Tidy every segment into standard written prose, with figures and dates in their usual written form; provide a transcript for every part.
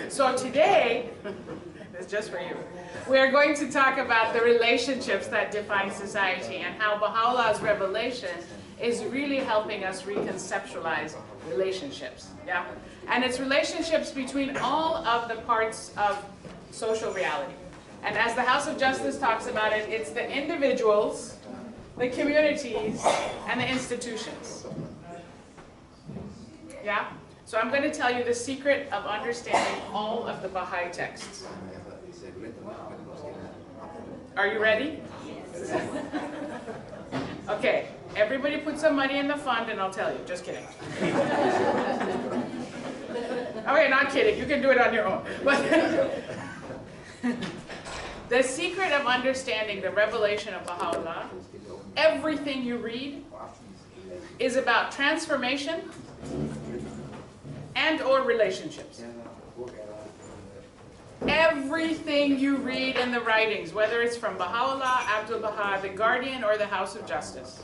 So today, it's just for you, we are going to talk about the relationships that define society and how Baha'u'llah's revelation is really helping us reconceptualize relationships. Yeah? And it's relationships between all of the parts of social reality. And as the House of Justice talks about it, it's the individuals, the communities, and the institutions. Yeah? So I'm going to tell you the secret of understanding all of the Baha'i texts. Are you ready? Okay, everybody put some money in the fund and I'll tell you. Just kidding. Okay, not kidding. You can do it on your own. But the secret of understanding the revelation of Baha'u'llah, everything you read is about transformation and or relationships. Everything you read in the writings, whether it's from Baha'u'llah, Abdul Baha, the Guardian, or the House of Justice,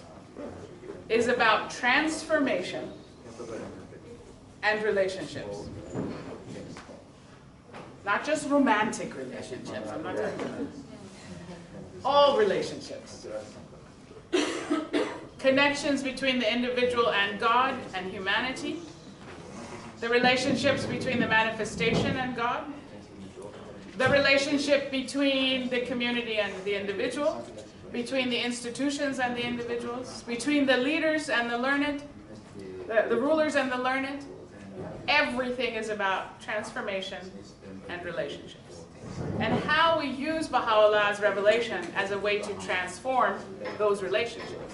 is about transformation and relationships. Not just romantic relationships. I'm not talking about all relationships. Connections between the individual and God and humanity. The relationships between the manifestation and God. The relationship between the community and the individual. Between the institutions and the individuals. Between the leaders and the learned. The rulers and the learned. Everything is about transformation and relationships. And how we use Baha'u'llah's revelation as a way to transform those relationships.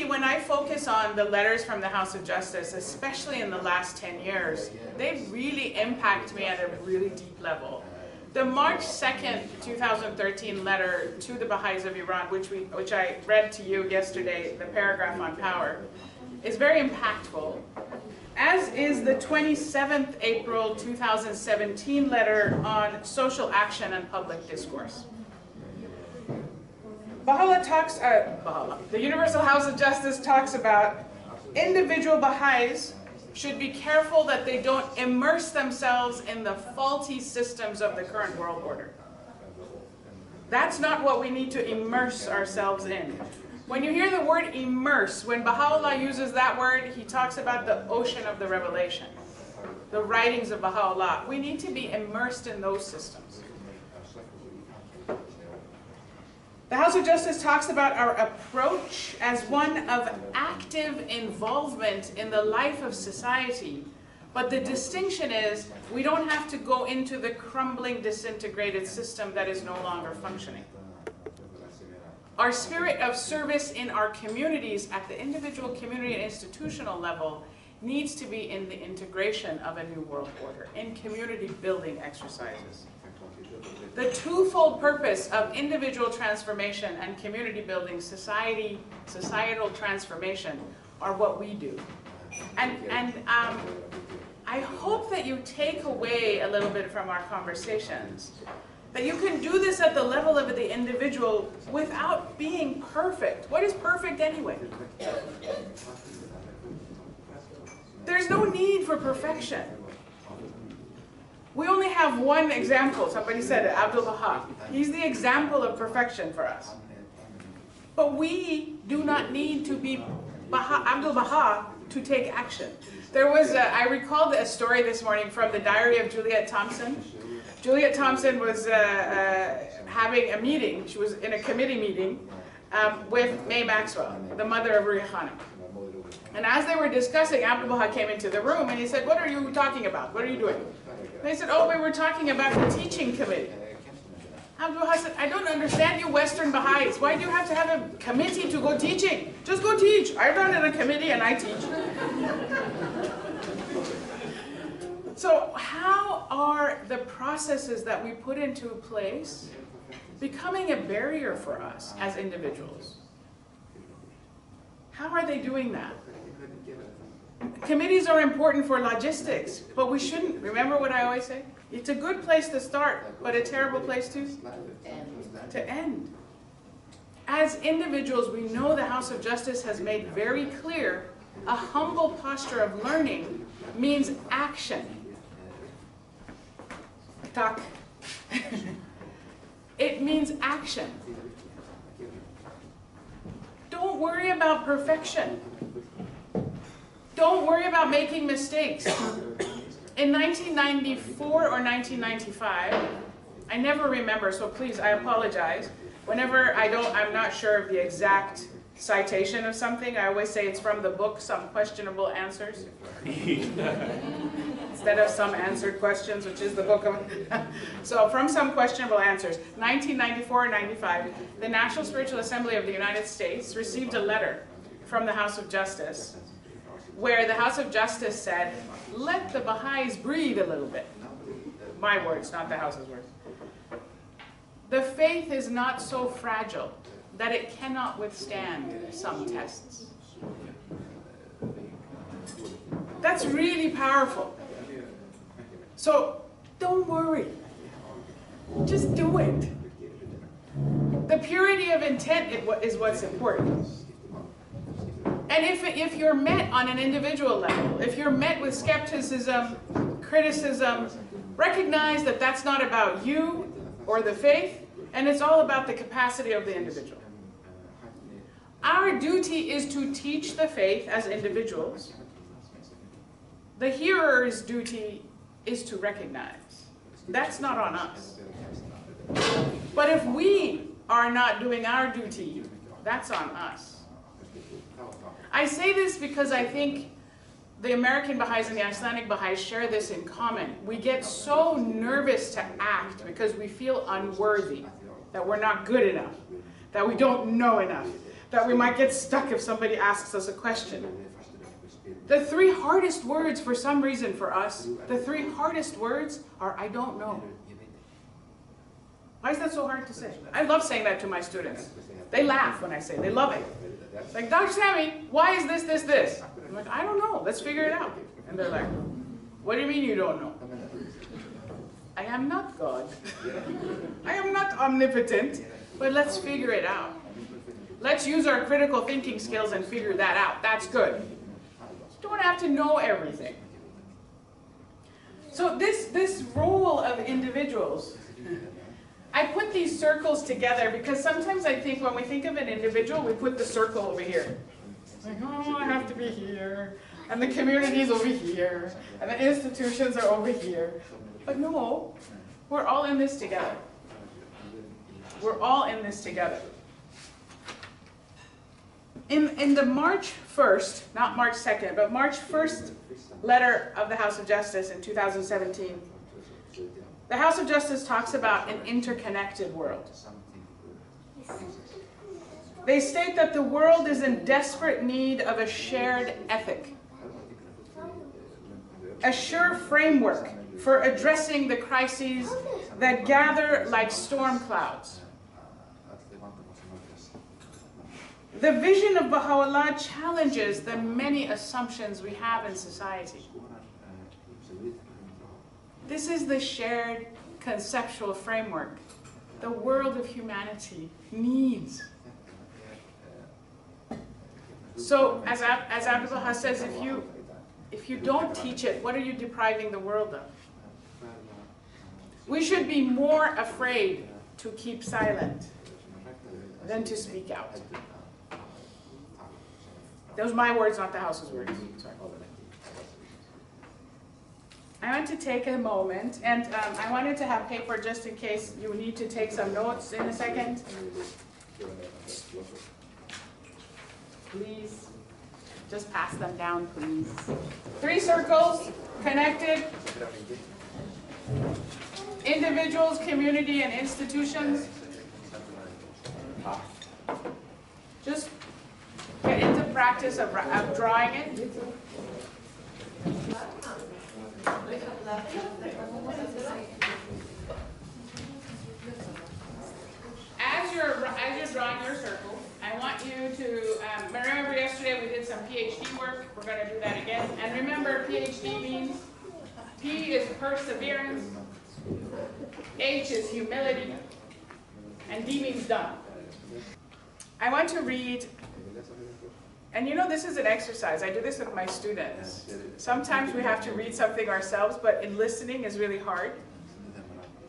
When I focus on the letters from the House of Justice, especially in the last 10 years, they really impact me at a really deep level. The March 2nd, 2013 letter to the Baha'is of Iran, which I read to you yesterday, the paragraph on power, is very impactful, as is the 27th April 2017 letter on social action and public discourse. The Universal House of Justice talks about individual Baha'is should be careful that they don't immerse themselves in the faulty systems of the current world order. That's not what we need to immerse ourselves in. When you hear the word immerse, when Baha'u'llah uses that word, he talks about the ocean of the revelation, the writings of Baha'u'llah. We need to be immersed in those systems. The House of Justice talks about our approach as one of active involvement in the life of society, but the distinction is we don't have to go into the crumbling, disintegrated system that is no longer functioning. Our spirit of service in our communities at the individual, community, and institutional level needs to be in the integration of a new world order, in community building exercises. The twofold purpose of individual transformation and community building, societal transformation, are what we do. And I hope that you take away a little bit from our conversations that you can do this at the level of the individual without being perfect. What is perfect anyway? There's no need for perfection. We only have one example. Somebody said it, Abdul Baha. He's the example of perfection for us. But we do not need to be Abdul Baha to take action. There was, I recalled a story this morning from the diary of Juliet Thompson. Juliet Thompson was having a meeting. She was in a committee meeting with Mae Maxwell, the mother of Ruya Khanum. And as they were discussing, Abdul Baha came into the room and he said, "What are you talking about? What are you doing?" They said, "Oh, we were talking about the teaching committee." Abdul Baha said, "I don't understand you Western Baha'is. Why do you have to have a committee to go teaching? Just go teach. I run in a committee and I teach." So how are the processes that we put into place becoming a barrier for us as individuals? How are they doing that? Committees are important for logistics, but we shouldn't, remember what I always say? It's a good place to start, but a terrible place to end. As individuals, we know the House of Justice has made very clear A humble posture of learning means action. Tak. It means action. Don't worry about perfection. Don't worry about making mistakes. In 1994 or 1995, I never remember, so please, I apologize. Whenever I'm not sure of the exact citation of something, I always say it's from the book, Some Questionable Answers. Instead of Some Answered Questions, which is the book of... So from Some Questionable Answers, 1994 and 95, the National Spiritual Assembly of the United States received a letter from the House of Justice, where the House of Justice said, let the Baha'is breathe a little bit. My words, not the House's words. The faith is not so fragile that it cannot withstand some tests. That's really powerful. So don't worry. Just do it. The purity of intent is what's important. And if you're met on an individual level, if you're met with skepticism, criticism, recognize that that's not about you or the faith, and it's all about the capacity of the individual. Our duty is to teach the faith as individuals. The hearer's duty is to recognize. That's not on us. But if we are not doing our duty, that's on us. I say this because I think the American Baha'is and the Icelandic Baha'is share this in common. We get so nervous to act because we feel unworthy, that we're not good enough, that we don't know enough, that we might get stuck if somebody asks us a question. The three hardest words for some reason for us, the three hardest words are, I don't know. Why is that so hard to say? I love saying that to my students. They laugh when I say it. They love it. It's like, Dr. Sami, why is this, this, this? I'm like, I don't know. Let's figure it out. And they're like, what do you mean you don't know? I am not God. I am not omnipotent, but let's figure it out. Let's use our critical thinking skills and figure that out. That's good. You don't have to know everything. So this role of individuals, I put these circles together because sometimes I think when we think of an individual, we put the circle over here. Like, oh, I have to be here, and the community's over here, and the institutions are over here. But no, we're all in this together. We're all in this together. In the March 1st, not March 2nd, but March 1st letter of the House of Justice in 2017, the House of Justice talks about an interconnected world. They state that the world is in desperate need of a shared ethic, a sure framework for addressing the crises that gather like storm clouds. The vision of Baha'u'llah challenges the many assumptions we have in society. This is the shared conceptual framework the world of humanity needs. So, as Abdu'l-Baha says, if you don't teach it, what are you depriving the world of? We should be more afraid to keep silent than to speak out. Those are my words, not the House's words. Sorry. I want to take a moment, and I wanted to have paper just in case you need to take some notes in a second. Please, just pass them down, please. 3 circles, connected. Individuals, community, and institutions. Just get into practice of drawing it. As you're drawing your circle, I want you to remember yesterday we did some PhD work. We're going to do that again. And remember, PhD means P is perseverance, H is humility, and D means done. I want to read And you know, this is an exercise. I do this with my students. Sometimes we have to read something ourselves, but in listening is really hard.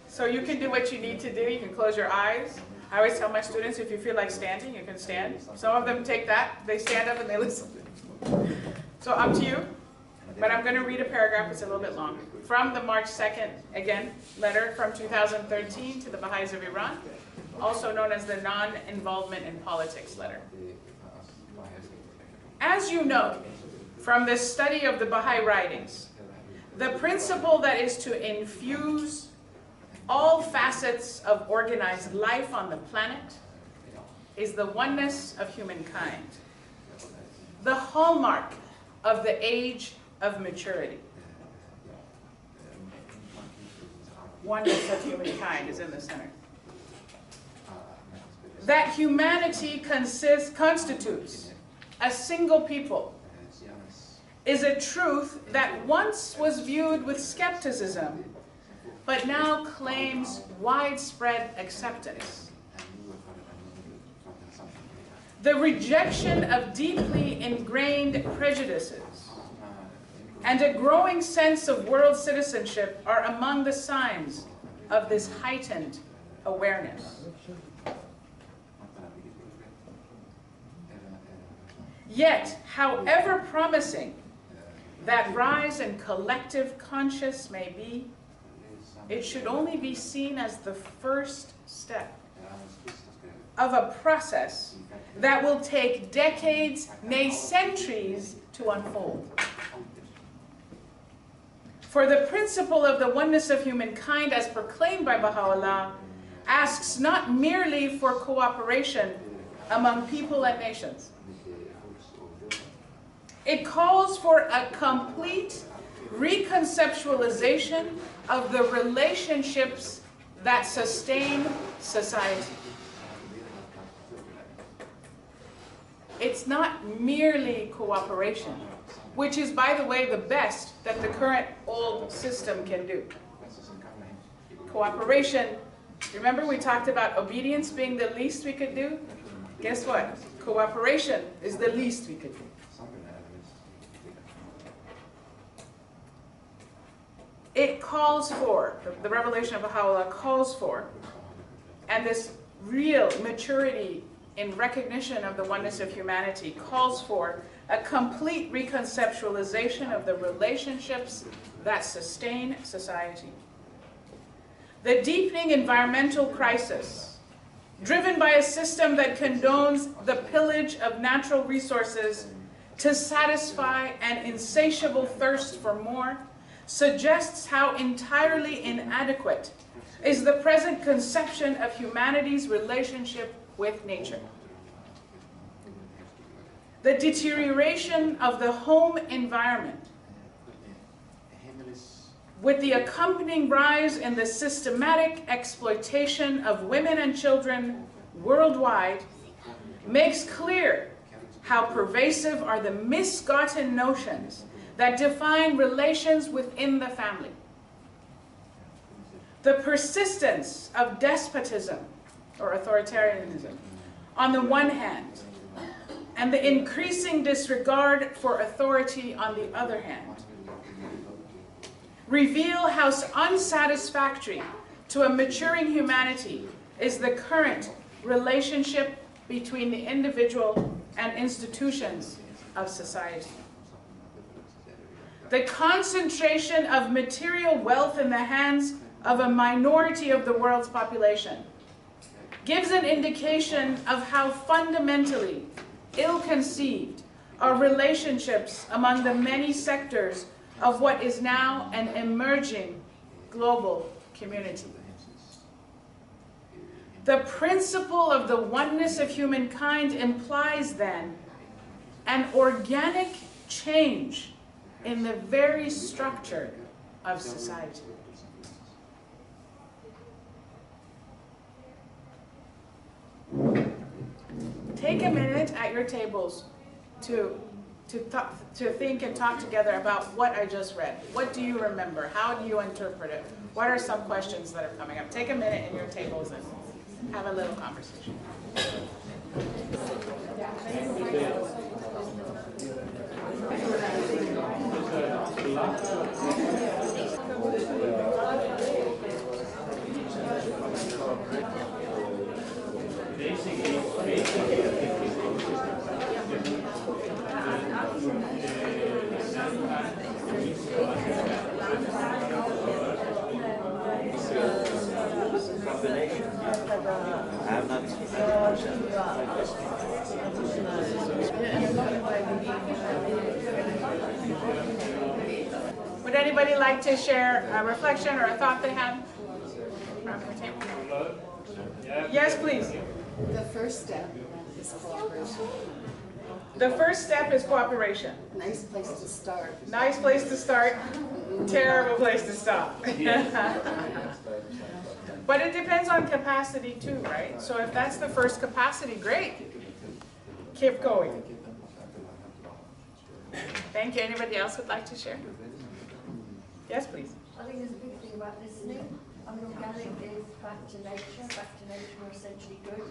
So you can do what you need to do. You can close your eyes. I always tell my students, if you feel like standing, you can stand. Some of them take that. They stand up and they listen. So up to you. But I'm going to read a paragraph. It's a little bit long. From the March 2nd, again, letter from 2013 to the Baha'is of Iran, also known as the Non-Involvement in Politics letter. As you know, from the study of the Baha'i writings, the principle that is to infuse all facets of organized life on the planet is the oneness of humankind, the hallmark of the age of maturity. Oneness of humankind is in the center. That humanity constitutes a single people is a truth that once was viewed with skepticism, but now claims widespread acceptance. The rejection of deeply ingrained prejudices and a growing sense of world citizenship are among the signs of this heightened awareness. Yet, however promising that rise in collective conscience may be, it should only be seen as the first step of a process that will take decades, nay centuries, to unfold. For the principle of the oneness of humankind as proclaimed by Baha'u'llah asks not merely for cooperation among people and nations. It calls for a complete reconceptualization of the relationships that sustain society. It's not merely cooperation, which is, by the way, the best that the current old system can do. Cooperation, remember we talked about obedience being the least we could do? Guess what? Cooperation is the least we could do. It calls for, the revelation of Baha'u'llah calls for, and this real maturity in recognition of the oneness of humanity calls for a complete reconceptualization of the relationships that sustain society. The deepening environmental crisis, driven by a system that condones the pillage of natural resources to satisfy an insatiable thirst for more, suggests how entirely inadequate is the present conception of humanity's relationship with nature. The deterioration of the home environment, with the accompanying rise in the systematic exploitation of women and children worldwide, makes clear how pervasive are the misgotten notions that define relations within the family. The persistence of despotism or authoritarianism on the one hand, and the increasing disregard for authority on the other hand, reveal how unsatisfactory to a maturing humanity is the current relationship between the individual and institutions of society. The concentration of material wealth in the hands of a minority of the world's population gives an indication of how fundamentally ill-conceived are relationships among the many sectors of what is now an emerging global community. The principle of the oneness of humankind implies then an organic change in the very structure of society. Take a minute at your tables to think and talk together about what I just read. What do you remember? How do you interpret it? What are some questions that are coming up? Take a minute in your tables and have a little conversation. Would anybody like to share a reflection or a thought they had? Yes, please. The first step is cooperation. The first step is cooperation. Nice place to start. Nice place to start, terrible place to stop. But it depends on capacity too, right? So if that's the first capacity, great. Keep going. Thank you. Anybody else would like to share? Yes, please. I think there's a big thing about listening. I mean, organic is back to nature. Back to nature, we're essentially good.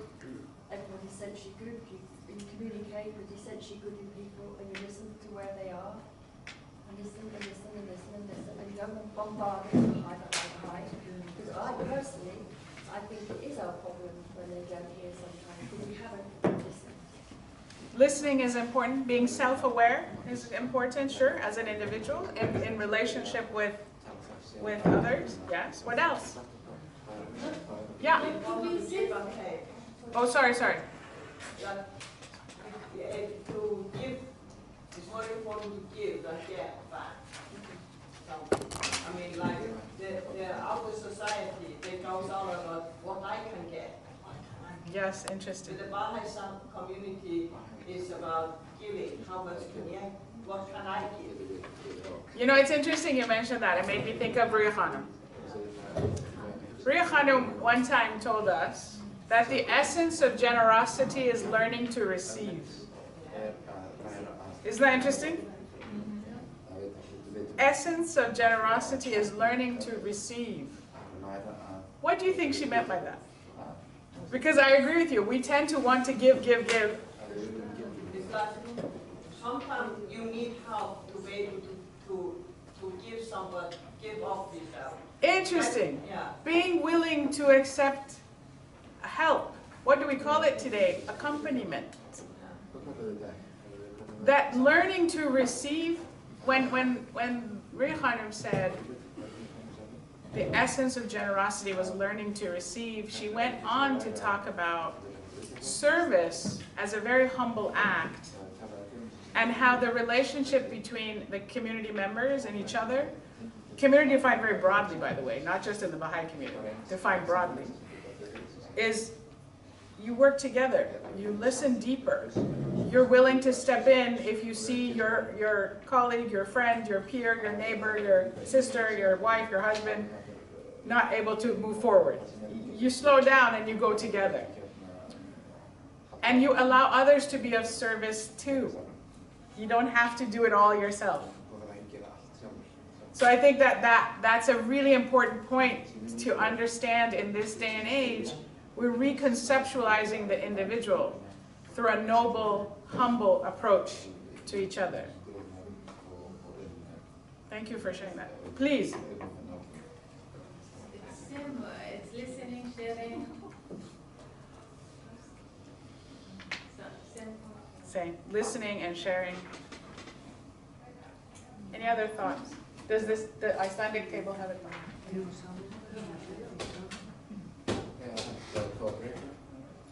Everybody's essentially good. You communicate with essentially good people, and you listen to where they are. And listen and listen and listen and listen. And you don't bombard them high. Because I personally, I think it is our problem when they don't hear sometimes, because we haven't listened. Listening is important. Being self-aware is important, sure, as an individual, in relationship with others. Yes. What else? Yeah. Oh, sorry. To give, it's more important to give than get back. I mean, like, our society, they goes on about what I can get. Yes, interesting. But the Baha'i Summer community is about giving. How much what can I give? You know, it's interesting you mentioned that. It made me think of Ria Khanum. Ria Khanum one time told us that the essence of generosity is learning to receive. Isn't that interesting? Essence of generosity is learning to receive. What do you think she meant by that? Because I agree with you. We tend to want to give. It's like sometimes you need help to be able to give somebody, give up this help. Interesting. Yeah. Being willing to accept help. What do we call it today? Accompaniment. That learning to receive, when Ria Khanum said the essence of generosity was learning to receive, she went on to talk about service as a very humble act, and how the relationship between the community members and each other, community defined very broadly, by the way, not just in the Baha'i community, defined broadly, is you work together, you listen deeper, you're willing to step in if you see your colleague, your friend, your peer, your neighbor, your sister, your wife, your husband, not able to move forward. You slow down and you go together. And you allow others to be of service too. You don't have to do it all yourself. So I think that's a really important point to understand in this day and age. We're reconceptualizing the individual through a noble, humble approach to each other. Thank you for sharing that. Please. It's similar. It's listening, sharing. Same. Listening and sharing. Any other thoughts? Does the Icelandic table have it?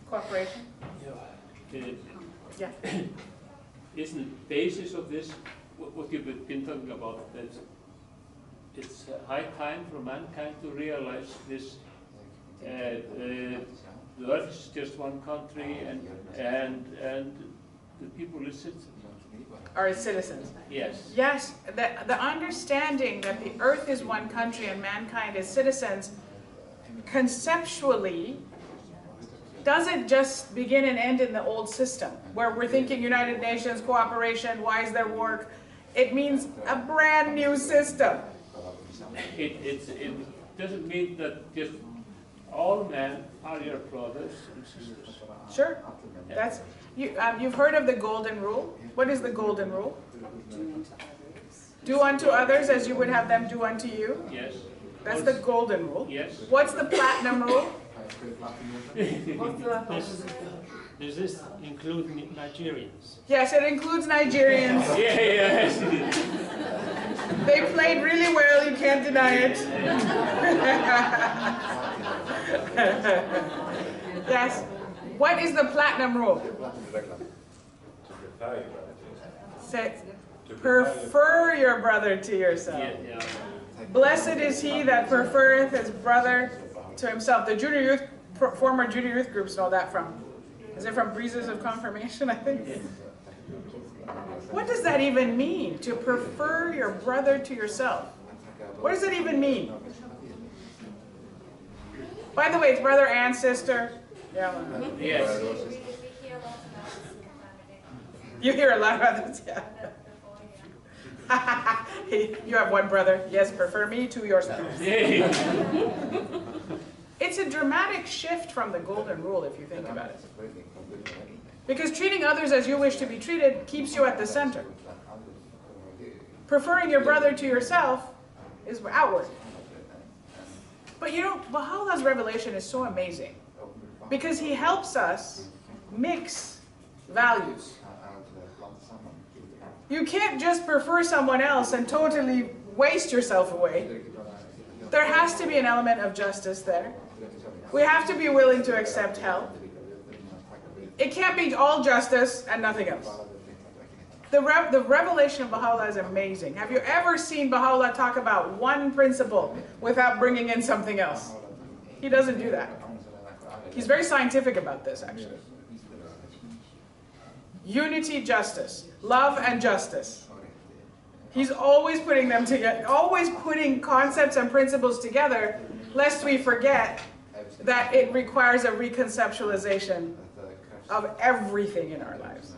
Cooperation? Yeah. Isn't the basis of this what you've been talking about, that it's high time for mankind to realize this, the earth is just one country, and the people is citizens. Are citizens? Yes. Yes, the understanding that the earth is one country and mankind is citizens, conceptually, doesn't just begin and end in the old system, where we're thinking United Nations, cooperation, why is there work? It means a brand new system. It doesn't mean that just all men are your brothers and sisters. Sure. That's, you've heard of the golden rule. What is the golden rule? Do unto others as you would have them do unto you. Yes. That's the golden rule. Yes. What's the platinum rule? Does this include Nigerians? Yes, it includes Nigerians. Yeah, yes. They played really well, you can't deny it. Yes. What is the platinum rule? Say, prefer your brother to yourself. Yeah. Blessed is he that preferreth his brother to himself. The junior youth, former junior youth groups know that from. Is it from Breezes of Confirmation, I think? What does that even mean? To prefer your brother to yourself. What does it even mean? By the way, it's brother and sister. Yeah. Yes. You hear a lot about this, yeah. You have one brother. Yes, prefer me to yourself. It's a dramatic shift from the golden rule, if you think about it. Because treating others as you wish to be treated keeps you at the center. Preferring your brother to yourself is outward. But you know, Baha'u'llah's revelation is so amazing because he helps us mix values. You can't just prefer someone else and totally waste yourself away. There has to be an element of justice there. We have to be willing to accept help. It can't be all justice and nothing else. The revelation of Baha'u'llah is amazing. Have you ever seen Baha'u'llah talk about one principle without bringing in something else? He doesn't do that. He's very scientific about this, actually. Unity, justice. Love and justice. He's always putting them together, always putting concepts and principles together, lest we forget that it requires a reconceptualization of everything in our lives.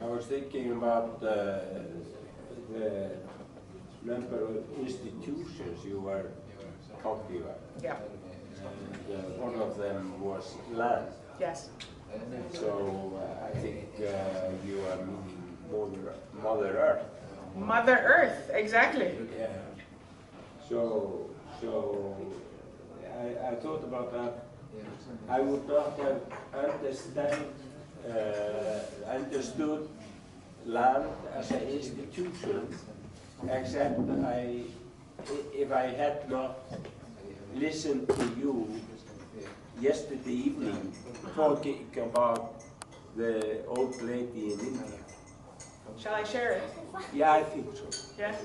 I was thinking about the number of institutions you were talking about. Yeah. And one of them was land. Yes. So I think you are meaning Mother Earth. Mother Earth, exactly. Yeah. So I thought about that. I would not have understood land as an institution, except if I had not listened to you yesterday evening talking about the old lady in India. Shall I share it? Yeah, I think so. Yes.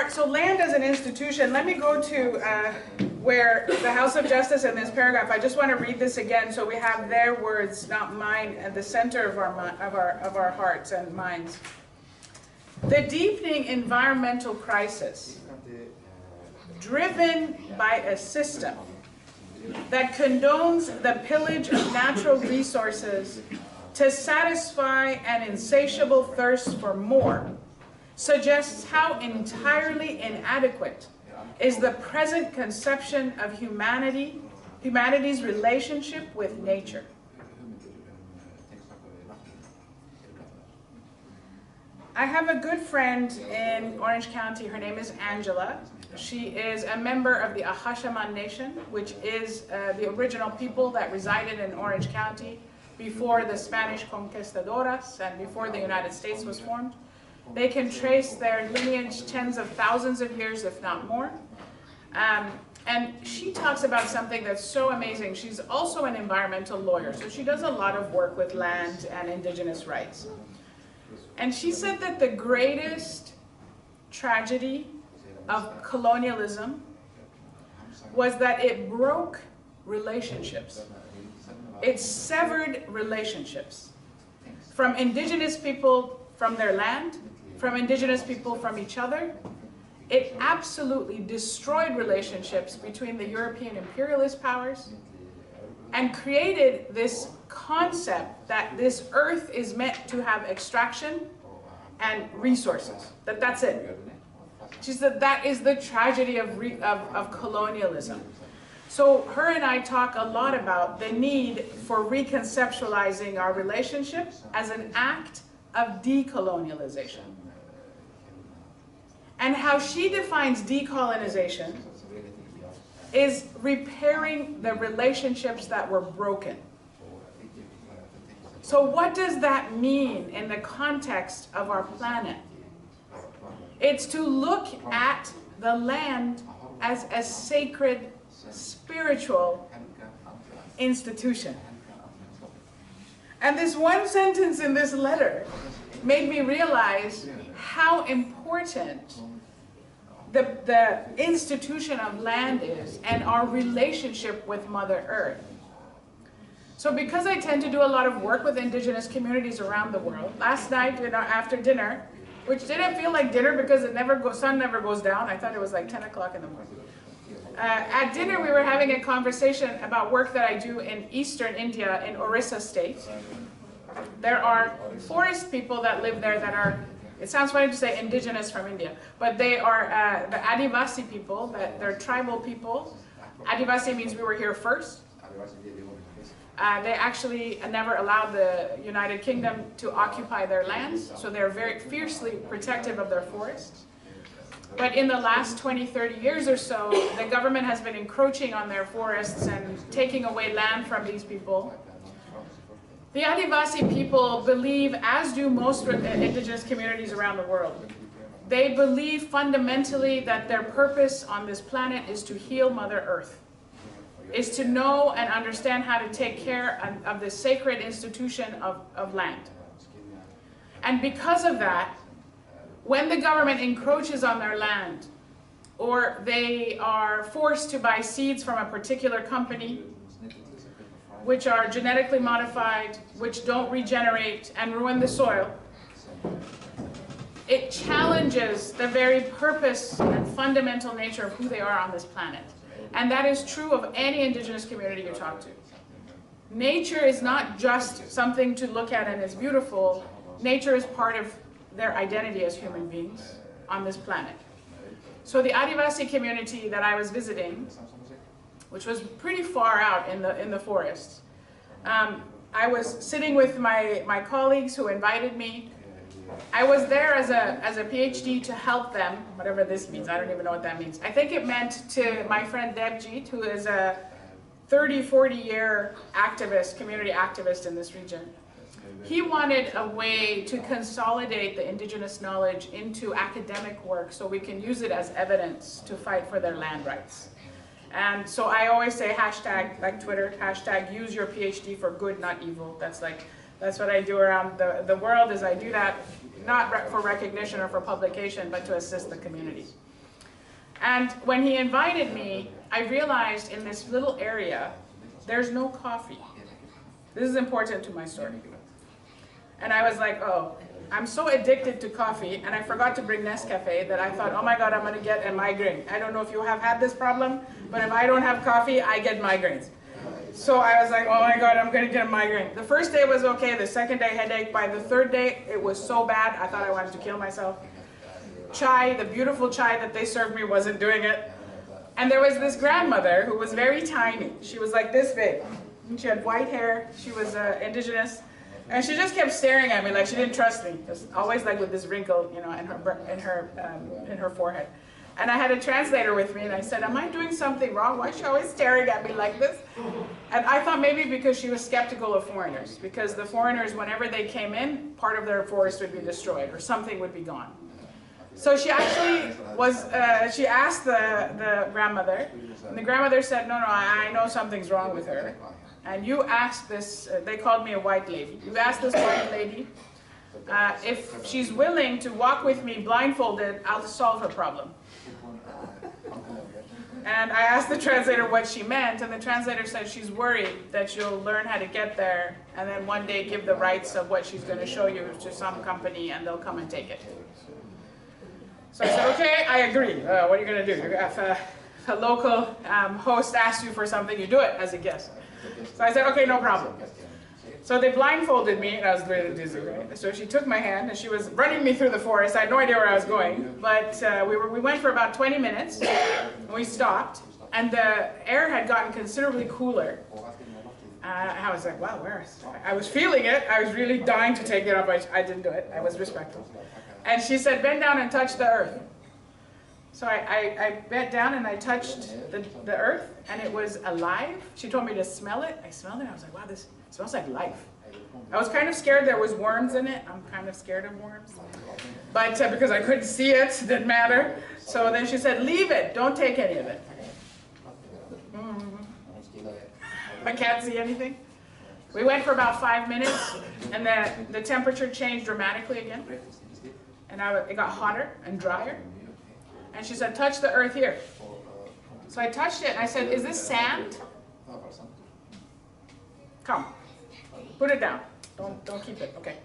So land as an institution, let me go to where the House of Justice in this paragraph, I just want to read this again so we have their words, not mine, at the center of our hearts and minds. The deepening environmental crisis, driven by a system that condones the pillage of natural resources to satisfy an insatiable thirst for more, suggests how entirely inadequate is the present conception of humanity's relationship with nature. I have a good friend in Orange County. Her name is Angela. She is a member of the Ahashaman Nation, which is the original people that resided in Orange County before the Spanish conquistadoras and before the United States was formed. They can trace their lineage tens of thousands of years, if not more. And she talks about something that's so amazing. She's also an environmental lawyer, so she does a lot of work with land and indigenous rights. And she said that the greatest tragedy of colonialism was that it broke relationships. It severed relationships from indigenous people from their land, from indigenous people from each other. It absolutely destroyed relationships between the European imperialist powers and created this concept that this earth is meant to have extraction and resources, that's it. She said that is the tragedy of colonialism. So her and I talk a lot about the need for reconceptualizing our relationship as an act of decolonialization. And how she defines decolonization is repairing the relationships that were broken. So what does that mean in the context of our planet? It's to look at the land as a sacred, spiritual institution. And this one sentence in this letter made me realize how important the institution of land is and our relationship with Mother Earth. So because I tend to do a lot of work with indigenous communities around the world, last night after dinner, which didn't feel like dinner because sun never goes down. I thought it was like 10 o'clock in the morning. At dinner, we were having a conversation about work that I do in eastern India, in Orissa state. There are forest people that live there that are, it sounds funny to say indigenous from India, but they are the Adivasi people, they're tribal people. Adivasi means we were here first. They actually never allowed the United Kingdom to occupy their lands, so they're very fiercely protective of their forests. But in the last 20, 30 years or so, the government has been encroaching on their forests and taking away land from these people. The Adivasi people believe, as do most indigenous communities around the world, they believe fundamentally that their purpose on this planet is to heal Mother Earth, is to know and understand how to take care of the sacred institution of land. And because of that, when the government encroaches on their land, or they are forced to buy seeds from a particular company, which are genetically modified, which don't regenerate and ruin the soil, it challenges the very purpose and fundamental nature of who they are on this planet. And that is true of any indigenous community you talk to. Nature is not just something to look at and it's beautiful. Nature is part of their identity as human beings on this planet. So the Adivasi community that I was visiting, which was pretty far out in the forest, I was sitting with my colleagues who invited me. I was there as a PhD to help them, whatever this means. I don't even know what that means. I think it meant to my friend Debjit, who is a 30, 40-year activist, community activist in this region. He wanted a way to consolidate the indigenous knowledge into academic work so we can use it as evidence to fight for their land rights. And so I always say hashtag, like Twitter, hashtag use your PhD for good, not evil. That's what I do around the world, is I do that not for recognition or for publication, but to assist the community. And when he invited me, I realized in this little area, there's no coffee. This is important to my story. And I was like, oh, I'm so addicted to coffee, and I forgot to bring Nescafe that I thought, oh my God, I'm gonna get a migraine. I don't know if you have had this problem, but if I don't have coffee, I get migraines. So I was like, oh my God, I'm gonna get a migraine. The first day was okay, the second day headache. By the third day, it was so bad, I thought I wanted to kill myself. Chai, the beautiful chai that they served me wasn't doing it. And there was this grandmother who was very tiny. She was like this big. She had white hair, she was indigenous. And she just kept staring at me like she didn't trust me. Just always like with this wrinkle, you know, in her forehead. And I had a translator with me, and I said, am I doing something wrong? Why is she always staring at me like this? And I thought maybe because she was skeptical of foreigners, because the foreigners, whenever they came in, part of their forest would be destroyed, or something would be gone. So she actually was, she asked the grandmother, and the grandmother said, no, I know something's wrong with her. And you asked this, they called me a white lady. You asked this white lady if she's willing to walk with me blindfolded, I'll solve her problem. And I asked the translator what she meant, and the translator said she's worried that you'll learn how to get there and then one day give the rights of what she's going to show you to some company and they'll come and take it. So I said, okay, I agree. What are you going to do? If a local host asks you for something, you do it as a guest. So I said, okay, no problem. So they blindfolded me, and I was really dizzy, right? So she took my hand, and she was running me through the forest. I had no idea where I was going, but we went for about 20 minutes, and we stopped. and the air had gotten considerably cooler. I was like, wow, where is it? I was feeling it. I was really dying to take it up. I didn't do it. I was respectful. And she said, bend down and touch the earth. So I bent down and I touched the earth, and it was alive. She told me to smell it. I smelled it. I was like, wow, this smells like life. I was kind of scared there was worms in it. I'm kind of scared of worms. But because I couldn't see it, it didn't matter. So then she said, leave it. Don't take any of it. I can't see anything. We went for about 5 minutes, and then the temperature changed dramatically again. And it got hotter and drier. And she said, touch the earth here. So I touched it, and I said, is this sand? Come, put it down. Don't keep it. Okay.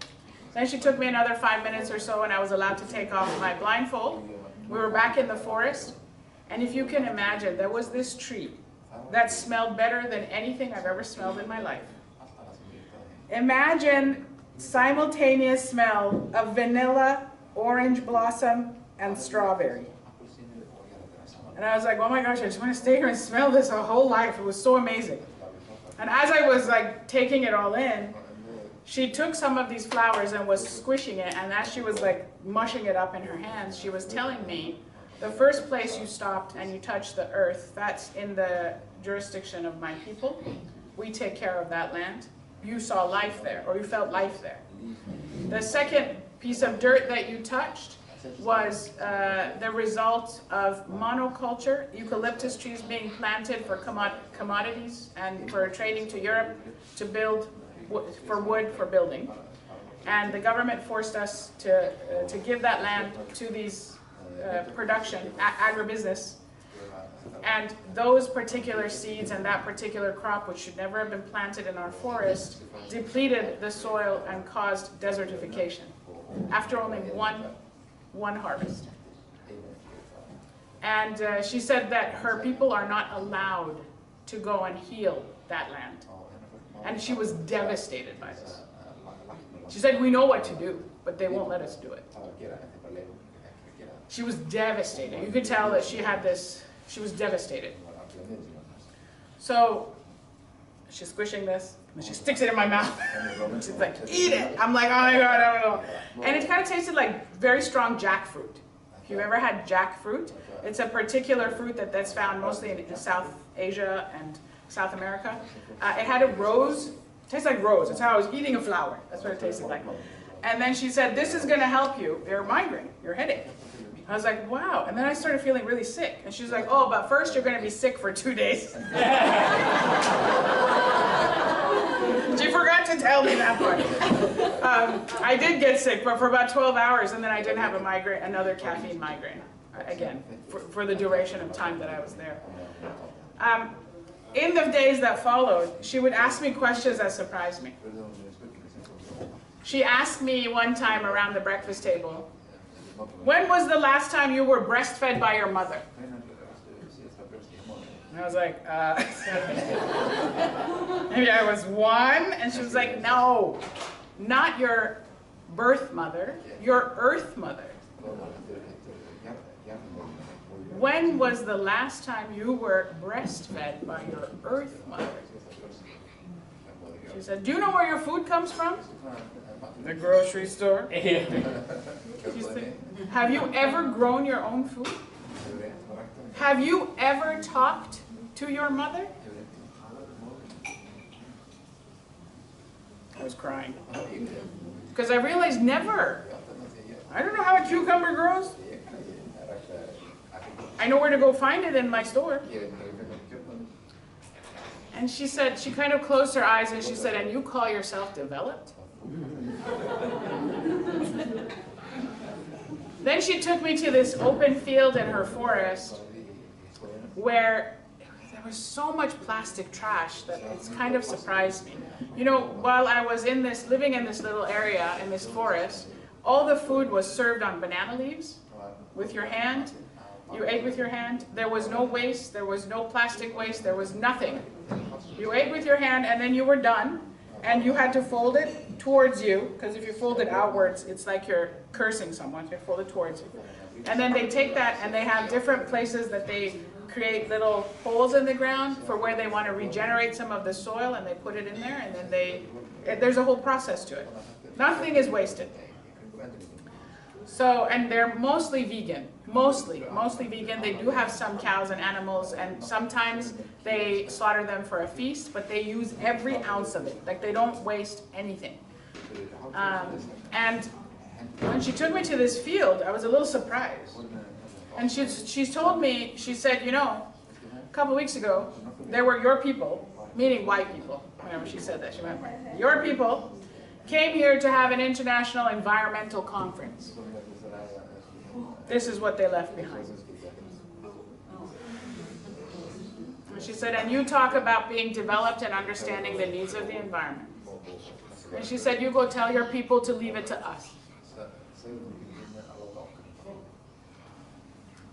Then she took me another 5 minutes or so, and I was allowed to take off my blindfold. We were back in the forest, and if you can imagine, there was this tree that smelled better than anything I've ever smelled in my life. Imagine simultaneous smell of vanilla, orange blossom, and strawberry. And I was like, oh my gosh, I just want to stay here and smell this a whole life. It was so amazing. And as I was like taking it all in, she took some of these flowers and was squishing it, and as she was like mushing it up in her hands, she was telling me, the first place you stopped and you touched the earth, that's in the jurisdiction of my people. We take care of that land. You saw life there, or you felt life there. The second piece of dirt that you touched was the result of monoculture, eucalyptus trees being planted for commodities and for trading to Europe to build for wood for building. And the government forced us to give that land to these production, agribusiness. And those particular seeds and that particular crop, which should never have been planted in our forest, depleted the soil and caused desertification after only one harvest. And she said that her people are not allowed to go and heal that land. And she was devastated by this. She said, we know what to do, but they won't let us do it. She was devastated. You could tell that she had this, she was devastated. So she's squishing this, and she sticks it in my mouth. She's like, eat it. I'm like, oh my God, I don't know. And it kind of tasted like very strong jackfruit. If you've ever had jackfruit, it's a particular fruit that's found mostly in South Asia and South America. It had a rose, it tastes like rose. It's how I was eating a flower. That's what it tasted like. And then she said, this is going to help you, your migraine, your headache. I was like, wow. And then I started feeling really sick. And she was like, oh, but first you're going to be sick for 2 days. She forgot to tell me that part. I did get sick, but for about 12 hours, and then I didn't have a migraine, another caffeine migraine, again, for the duration of time that I was there. In the days that followed, she would ask me questions that surprised me. She asked me one time around the breakfast table, when was the last time you were breastfed by your mother? And I was like, maybe I was 1. And she was like, no, not your birth mother, your earth mother. When was the last time you were breastfed by your earth mother? She said, do you know where your food comes from? The grocery store. She said, have you ever grown your own food? Have you ever talked to your mother? I was crying. Because I realized never. I don't know how a cucumber grows. I know where to go find it in my store. And she said, she kind of closed her eyes and she said, and you call yourself developed? Then she took me to this open field in her forest where there was so much plastic trash that it's kind of surprised me. You know, while I was living in this little area in this forest, all the food was served on banana leaves with your hand. You ate with your hand. There was no waste. There was no plastic waste. There was nothing. You ate with your hand and then you were done. And you had to fold it towards you, because if you fold it outwards, it's like you're cursing someone. You fold it towards you. And then they take that and they have different places that they create little holes in the ground for where they want to regenerate some of the soil, and they put it in there, and then there's a whole process to it. Nothing is wasted. So, and they're mostly vegan, mostly vegan. They do have some cows and animals, and sometimes they slaughter them for a feast, but they use every ounce of it. Like, they don't waste anything. And when she took me to this field, I was a little surprised. And she's told me, she said, you know, a couple weeks ago, there were your people, meaning white people, whenever she said that, she meant white. Your people came here to have an international environmental conference. This is what they left behind. And she said, and you talk about being developed and understanding the needs of the environment. And she said, you go tell your people to leave it to us.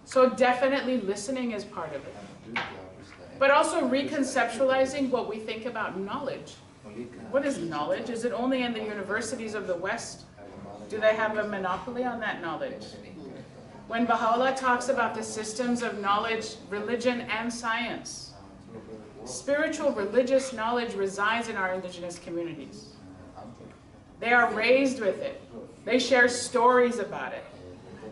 So definitely listening is part of it. But also reconceptualizing what we think about knowledge. What is knowledge? Is it only in the universities of the West? Do they have a monopoly on that knowledge? When Baha'u'llah talks about the systems of knowledge, religion, and science, spiritual religious knowledge resides in our indigenous communities. They are raised with it. They share stories about it.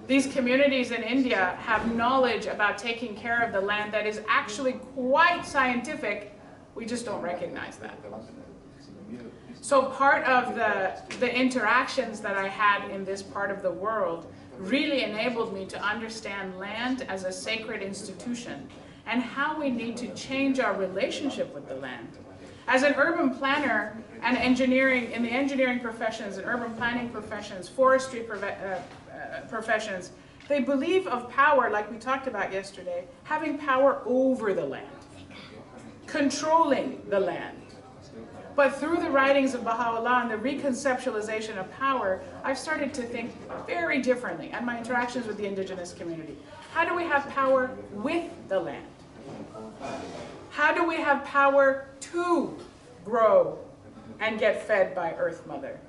These communities in India have knowledge about taking care of the land that is actually quite scientific. We just don't recognize that. So part of the interactions that I had in this part of the world really enabled me to understand land as a sacred institution and how we need to change our relationship with the land. As an urban planner and engineering, in the engineering professions and urban planning professions, forestry professions, they believe of power, like we talked about yesterday, having power over the land, controlling the land. But through the writings of Baha'u'llah and the reconceptualization of power, I've started to think very differently and my interactions with the indigenous community. How do we have power with the land? How do we have power to grow and get fed by Earth Mother?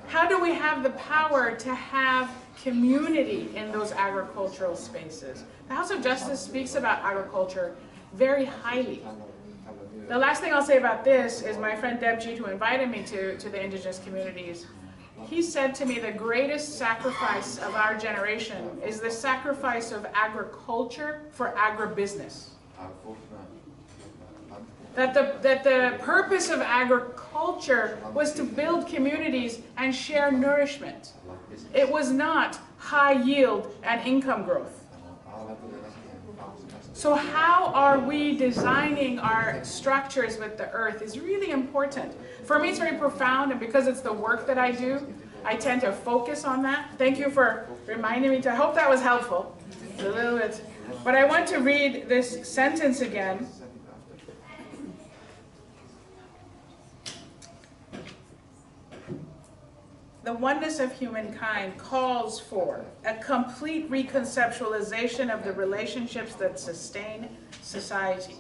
How do we have the power to have community in those agricultural spaces? The House of Justice speaks about agriculture very highly. The last thing I'll say about this is my friend Debjit, who invited me to the indigenous communities, he said to me the greatest sacrifice of our generation is the sacrifice of agriculture for agribusiness. That the purpose of agriculture was to build communities and share nourishment. It was not high yield and income growth. So how are we designing our structures with the earth is really important. For me, it's very profound, and because it's the work that I do, I tend to focus on that. Thank you for reminding me I hope that was helpful. A little bit. But I want to read this sentence again. The oneness of humankind calls for a complete reconceptualization of the relationships that sustain society.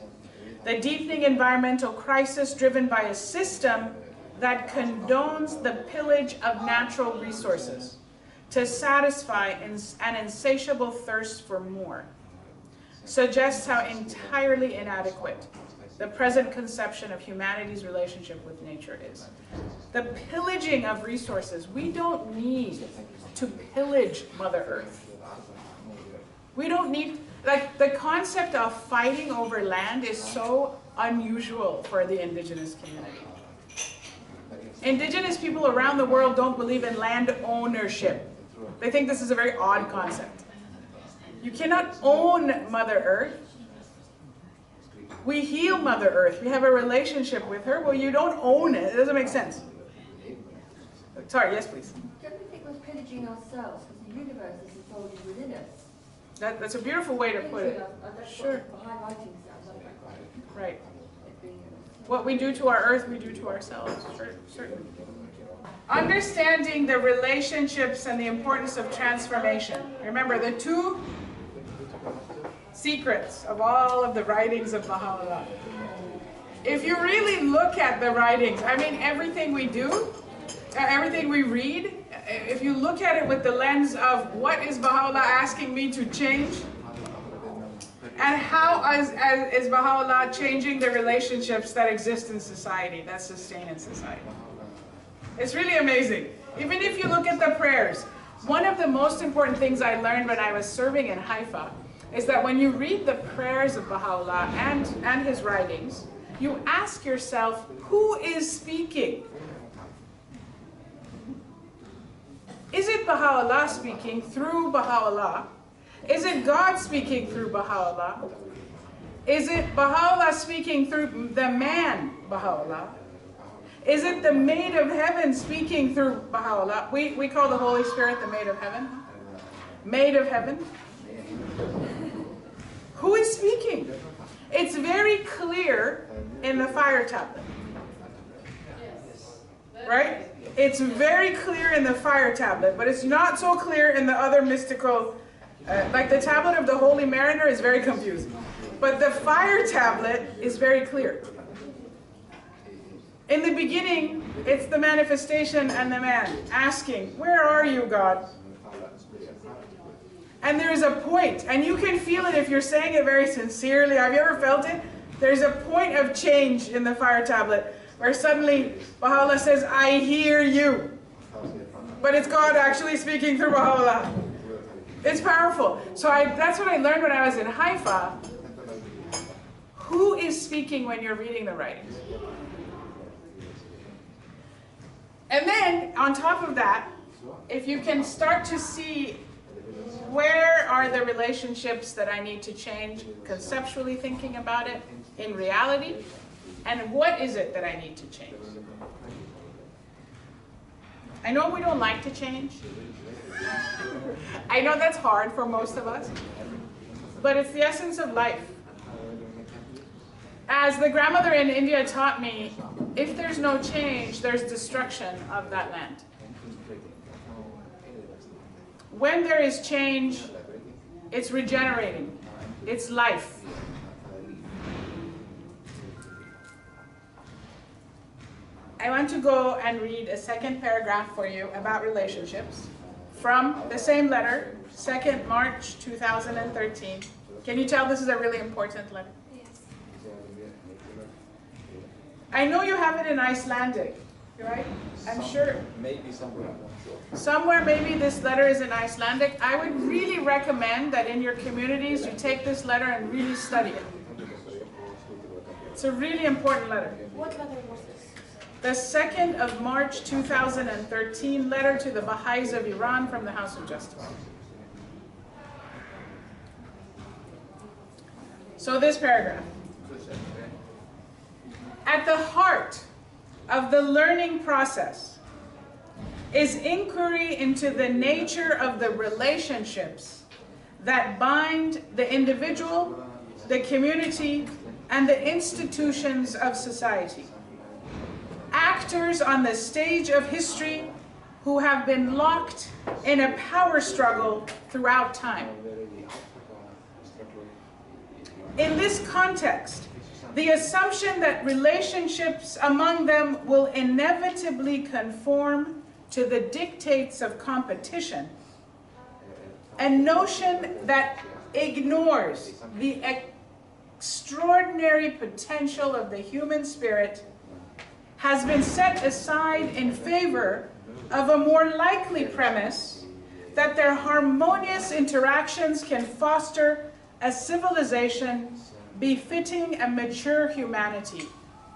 The deepening environmental crisis driven by a system that condones the pillage of natural resources to satisfy an insatiable thirst for more suggests how entirely inadequate the present conception of humanity's relationship with nature is. The pillaging of resources, we don't need to pillage Mother Earth. We don't need, like, the concept of fighting over land is so unusual for the indigenous community. Indigenous people around the world don't believe in land ownership. They think this is a very odd concept. You cannot own Mother Earth. We heal Mother Earth. We have a relationship with her. Well, you don't own it. It doesn't make sense. Sorry, yes, please. Don't we think we're pillaging ourselves because the universe is unfolding within us? That's a beautiful way to put it. Sure. Right. What we do to our earth, we do to ourselves. Sure, certainly. Understanding the relationships and the importance of transformation. Remember, the two secrets of all of the writings of Baha'u'llah. If you really look at the writings, I mean, everything we do, everything we read, if you look at it with the lens of what is Baha'u'llah asking me to change, And how is Baha'u'llah changing the relationships that exist in society, that sustain in society? It's really amazing. Even if you look at the prayers, one of the most important things I learned when I was serving in Haifa is that when you read the prayers of Baha'u'llah and his writings, you ask yourself, who is speaking? Is it Baha'u'llah speaking through Baha'u'llah? Is it God speaking through Baha'u'llah? Is it Baha'u'llah speaking through the man Baha'u'llah? Is it the maid of heaven speaking through Baha'u'llah? We call the Holy Spirit the maid of heaven. Maid of heaven. Who is speaking? It's very clear in the fire tablet. Right? It's very clear in the fire tablet, but it's not so clear in the other mystical, like the tablet of the Holy Mariner is very confusing. But the fire tablet is very clear. In the beginning, it's the manifestation and the man asking, where are you, God? And there's a point, and you can feel it if you're saying it very sincerely. Have you ever felt it? There's a point of change in the fire tablet where suddenly Baha'u'llah says, I hear you. But it's God actually speaking through Baha'u'llah. It's powerful. So that's what I learned when I was in Haifa. Who is speaking when you're reading the writings? And then, on top of that, if you can start to see where are the relationships that I need to change, conceptually thinking about it, in reality, and what is it that I need to change? I know we don't like to change. I know that's hard for most of us, but it's the essence of life. As the grandmother in India taught me, if there's no change, there's destruction of that land. When there is change, it's regenerating. It's life. I want to go and read a second paragraph for you about relationships from the same letter, 2nd March 2013. Can you tell this is a really important letter? I know you have it in Icelandic, right? I'm sure. Maybe somewhere. Somewhere maybe this letter is in Icelandic. I would really recommend that in your communities you take this letter and really study it. It's a really important letter. What letter was this? The 2nd of March 2013 letter to the Baha'is of Iran from the House of Justice. So this paragraph. At the heart of the learning process is inquiry into the nature of the relationships that bind the individual, the community, and the institutions of society. Actors on the stage of history who have been locked in a power struggle throughout time. In this context, the assumption that relationships among them will inevitably conform to the dictates of competition, a notion that ignores the extraordinary potential of the human spirit, has been set aside in favor of a more likely premise that their harmonious interactions can foster a civilization befitting a mature humanity.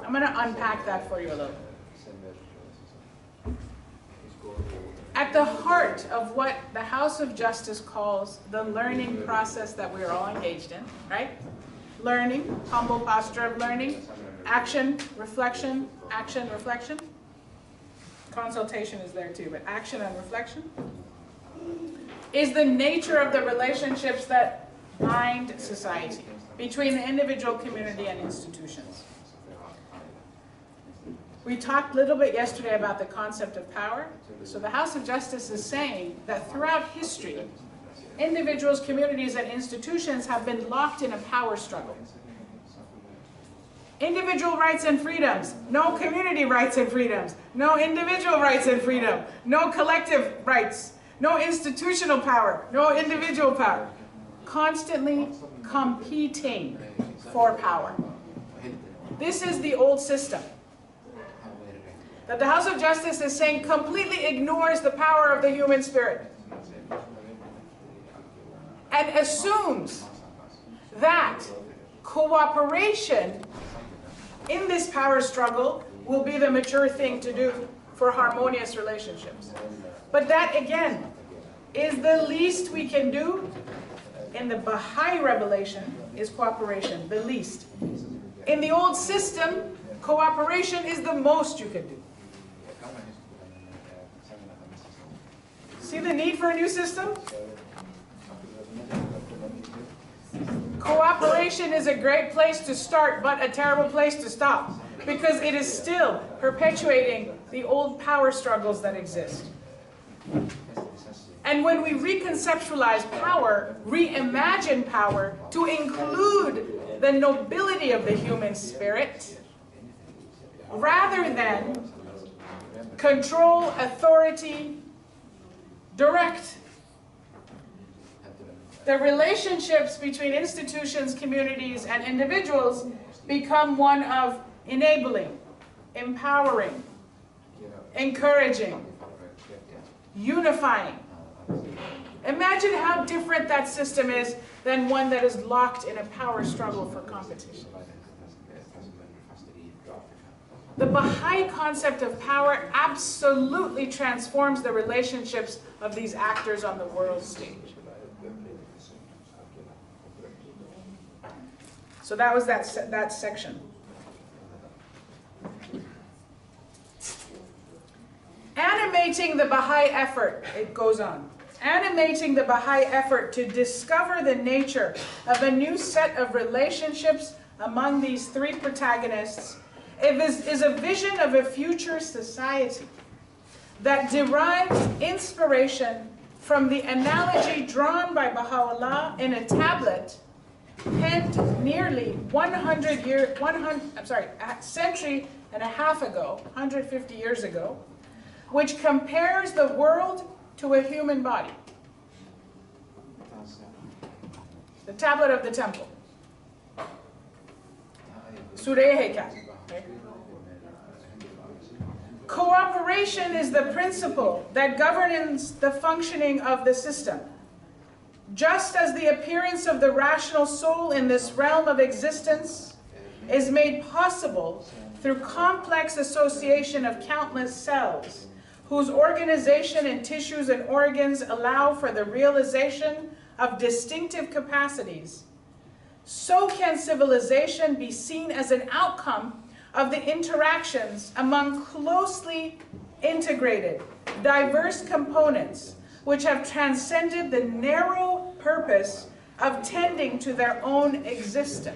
I'm going to unpack that for you a little. At the heart of what the House of Justice calls the learning process that we're all engaged in, right? Learning, humble posture of learning, action, reflection, action, reflection. Consultation is there too, but action and reflection is the nature of the relationships that bind society between the individual, community, and institutions. We talked a little bit yesterday about the concept of power. So the House of Justice is saying that throughout history, individuals, communities, and institutions have been locked in a power struggle. Individual rights and freedoms, no community rights and freedoms, no individual rights and freedom, no collective rights, no institutional power, no individual power. constantly competing for power. This is the old system that the House of Justice is saying completely ignores the power of the human spirit and assumes that cooperation in this power struggle will be the mature thing to do for harmonious relationships. But that, again, is the least we can do in the Baha'i revelation is cooperation, the least. In the old system, cooperation is the most you can do. See the need for a new system? Cooperation is a great place to start, but a terrible place to stop, because it is still perpetuating the old power struggles that exist. And when we reconceptualize power, reimagine power to include the nobility of the human spirit, rather than control, authority, direct, the relationships between institutions, communities, and individuals become one of enabling, empowering, encouraging, unifying. Imagine how different that system is than one that is locked in a power struggle for competition. The Baha'i concept of power absolutely transforms the relationships of these actors on the world stage. So that was that section. Animating the Baha'i effort, it goes on. Animating the Baha'i effort to discover the nature of a new set of relationships among these three protagonists is a vision of a future society that derives inspiration from the analogy drawn by Baha'u'llah in a tablet penned nearly a century and a half ago, 150 years ago, which compares the world to a human body. The tablet of the temple. Surah Hekal. Cooperation is the principle that governs the functioning of the system. Just as the appearance of the rational soul in this realm of existence is made possible through complex association of countless cells, whose organization in tissues and organs allow for the realization of distinctive capacities, so can civilization be seen as an outcome of the interactions among closely integrated, diverse components which have transcended the narrow purpose of tending to their own existence.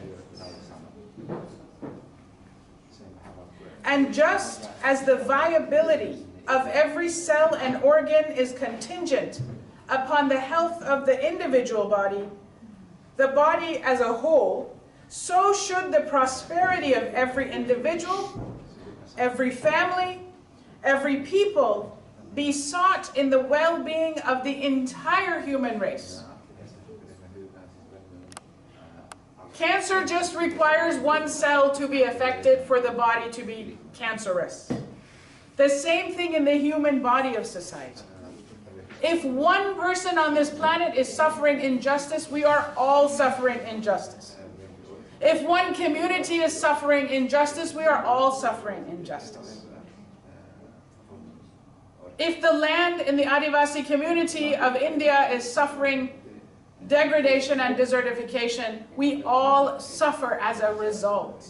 And just as the viability of every cell and organ is contingent upon the health of the individual body, the body as a whole, so should the prosperity of every individual, every family, every people be sought in the well-being of the entire human race. Cancer just requires one cell to be affected for the body to be cancerous. The same thing in the human body of society. If one person on this planet is suffering injustice, we are all suffering injustice. If one community is suffering injustice, we are all suffering injustice. If the land in the Adivasi community of India is suffering degradation and desertification, we all suffer as a result.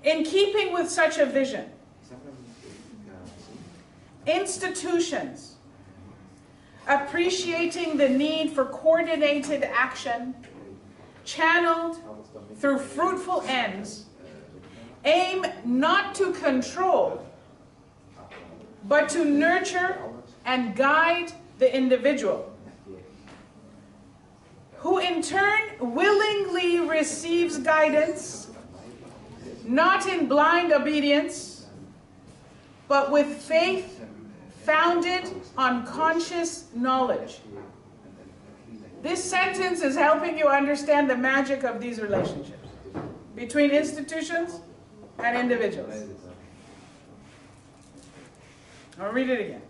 In keeping with such a vision, institutions appreciating the need for coordinated action, channeled through fruitful ends, aim not to control, but to nurture and guide the individual, who in turn willingly receives guidance, not in blind obedience, but with faith, founded on conscious knowledge. This sentence is helping you understand the magic of these relationships between institutions and individuals. I'll read it again.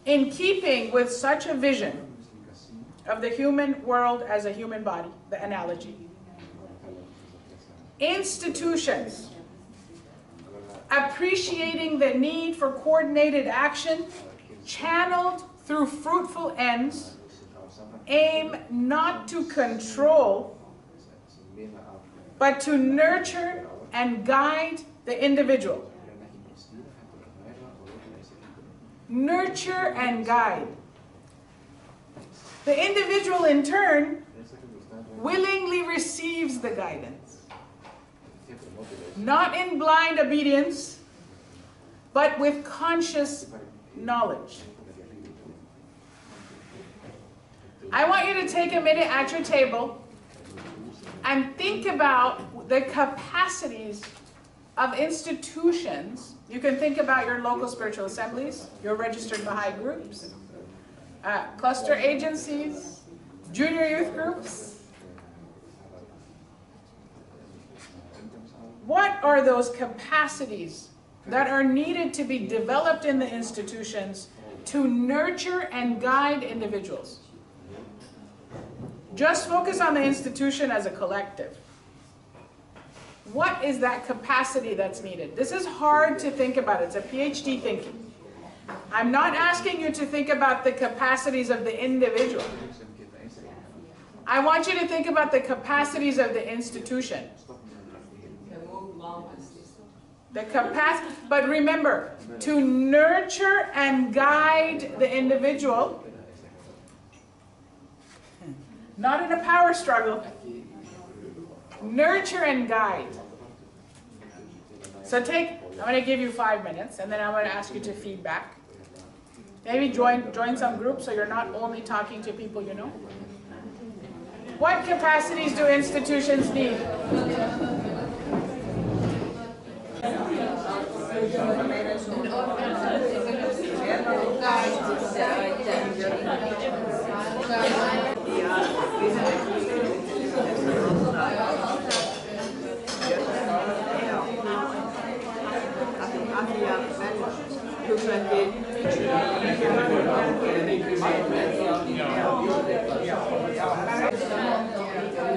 In keeping with such a vision of the human world as a human body, the analogy, institutions appreciating the need for coordinated action channeled through fruitful ends aim not to control but to nurture and guide the individual. Nurture and guide. The individual in turn willingly receives the guidance, not in blind obedience, but with conscious knowledge. I want you to take a minute at your table and think about the capacities of institutions. You can think about your local spiritual assemblies, your registered Baha'i groups, cluster agencies, junior youth groups. What are those capacities that are needed to be developed in the institutions to nurture and guide individuals? Just focus on the institution as a collective. What is that capacity that's needed? This is hard to think about. It's a PhD thinking. I'm not asking you to think about the capacities of the individual. I want you to think about the capacities of the institution. The capacity, but remember, to nurture and guide the individual, not in a power struggle. Nurture and guide. So I'm going to give you 5 minutes, and then I'm going to ask you to feedback. Maybe join some groups so you're not only talking to people you know. What capacities do institutions need?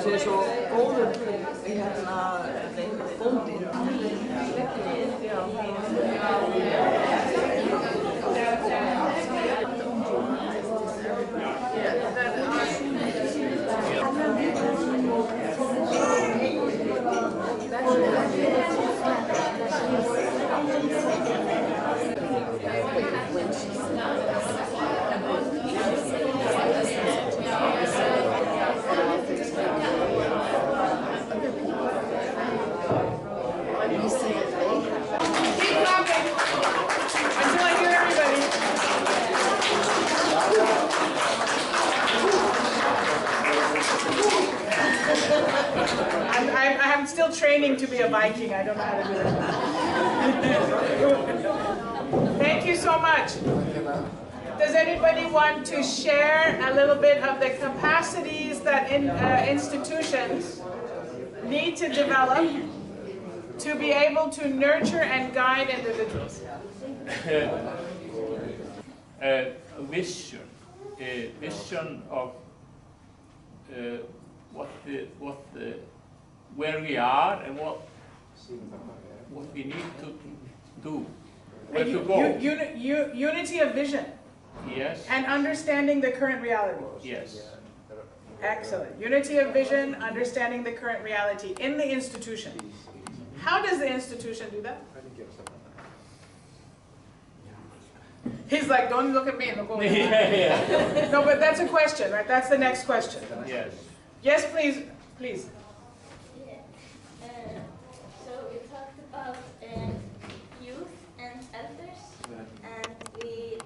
Se er svo góður bóndinn. I'm still training to be a Viking. I don't know how to do it. Thank you so much. Does anybody want to share a little bit of the capacities that institutions need to develop to be able to nurture and guide individuals? Vision of where we are and what we need to do, where to go. Unity of vision. Yes. And understanding the current reality. Yes. Excellent. Unity of vision, understanding the current reality in the institution. How does the institution do that? He's like, don't look at me. No, but that's a question, right? That's the next question. Yes. Yes, please. Please. So we talked about youth and elders, and we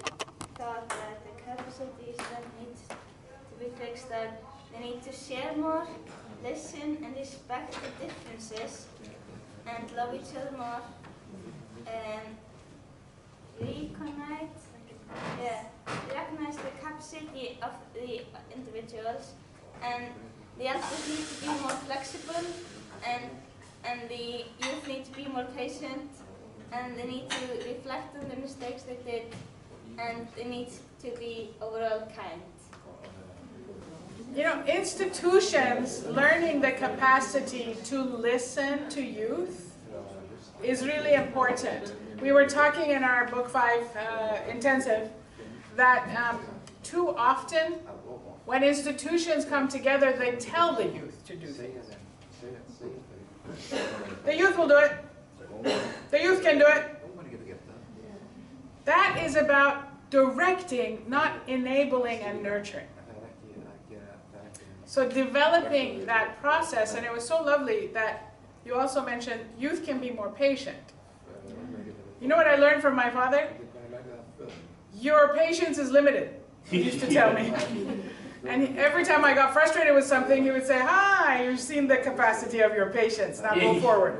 thought that the capacities that need to be fixed are they need to share more, listen and respect the differences, and love each other more, and recognize the capacity of the individuals, and the elders need to be more flexible, and the youth need to be more patient, and they need to reflect on the mistakes they did, and they need to be overall kind. You know, institutions learning the capacity to listen to youth is really important. We were talking in our Book 5 intensive that too often when institutions come together, they tell the youth to do things. The youth will do it. The youth can do it. That is about directing, not enabling and nurturing. So developing that process, and it was so lovely that you also mentioned youth can be more patient. You know what I learned from my father? Your patience is limited, he used to tell me. And every time I got frustrated with something, he would say, "Hi, you've seen the capacity of your patience, now go forward."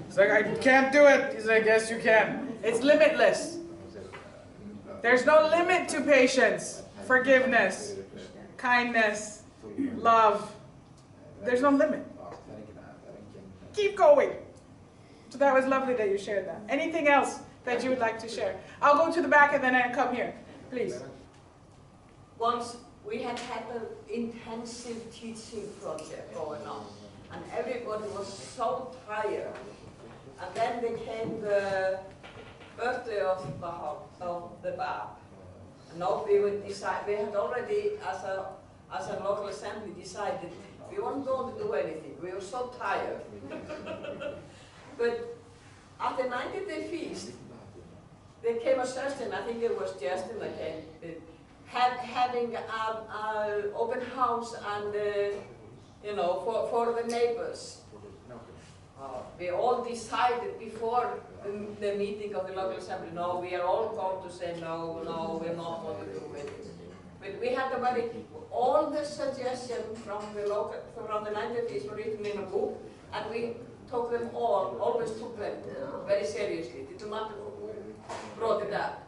It's like, "I can't do it." He's like, "Yes, you can. It's limitless. There's no limit to patience, forgiveness, kindness, love. There's no limit. Keep going." So that was lovely that you shared that. Anything else that you would like to share? I'll go to the back and then I'll come here. Please. Once we had an intensive teaching project going on, and everybody was so tired. And then became the birthday of the Bab. And now we would decide, we had already, as a local assembly, decided we weren't going to do anything. We were so tired. But at the 90-day feast, there came a suggestion, I think it was Justin that came, having an open house and, you know, for the neighbors. We all decided before the meeting of the local assembly, no, we are all going to say no, we're not going to do it. But we had all the suggestions from the 90 feast were written in a book, and we took them always took them very seriously. The tomato brought it up.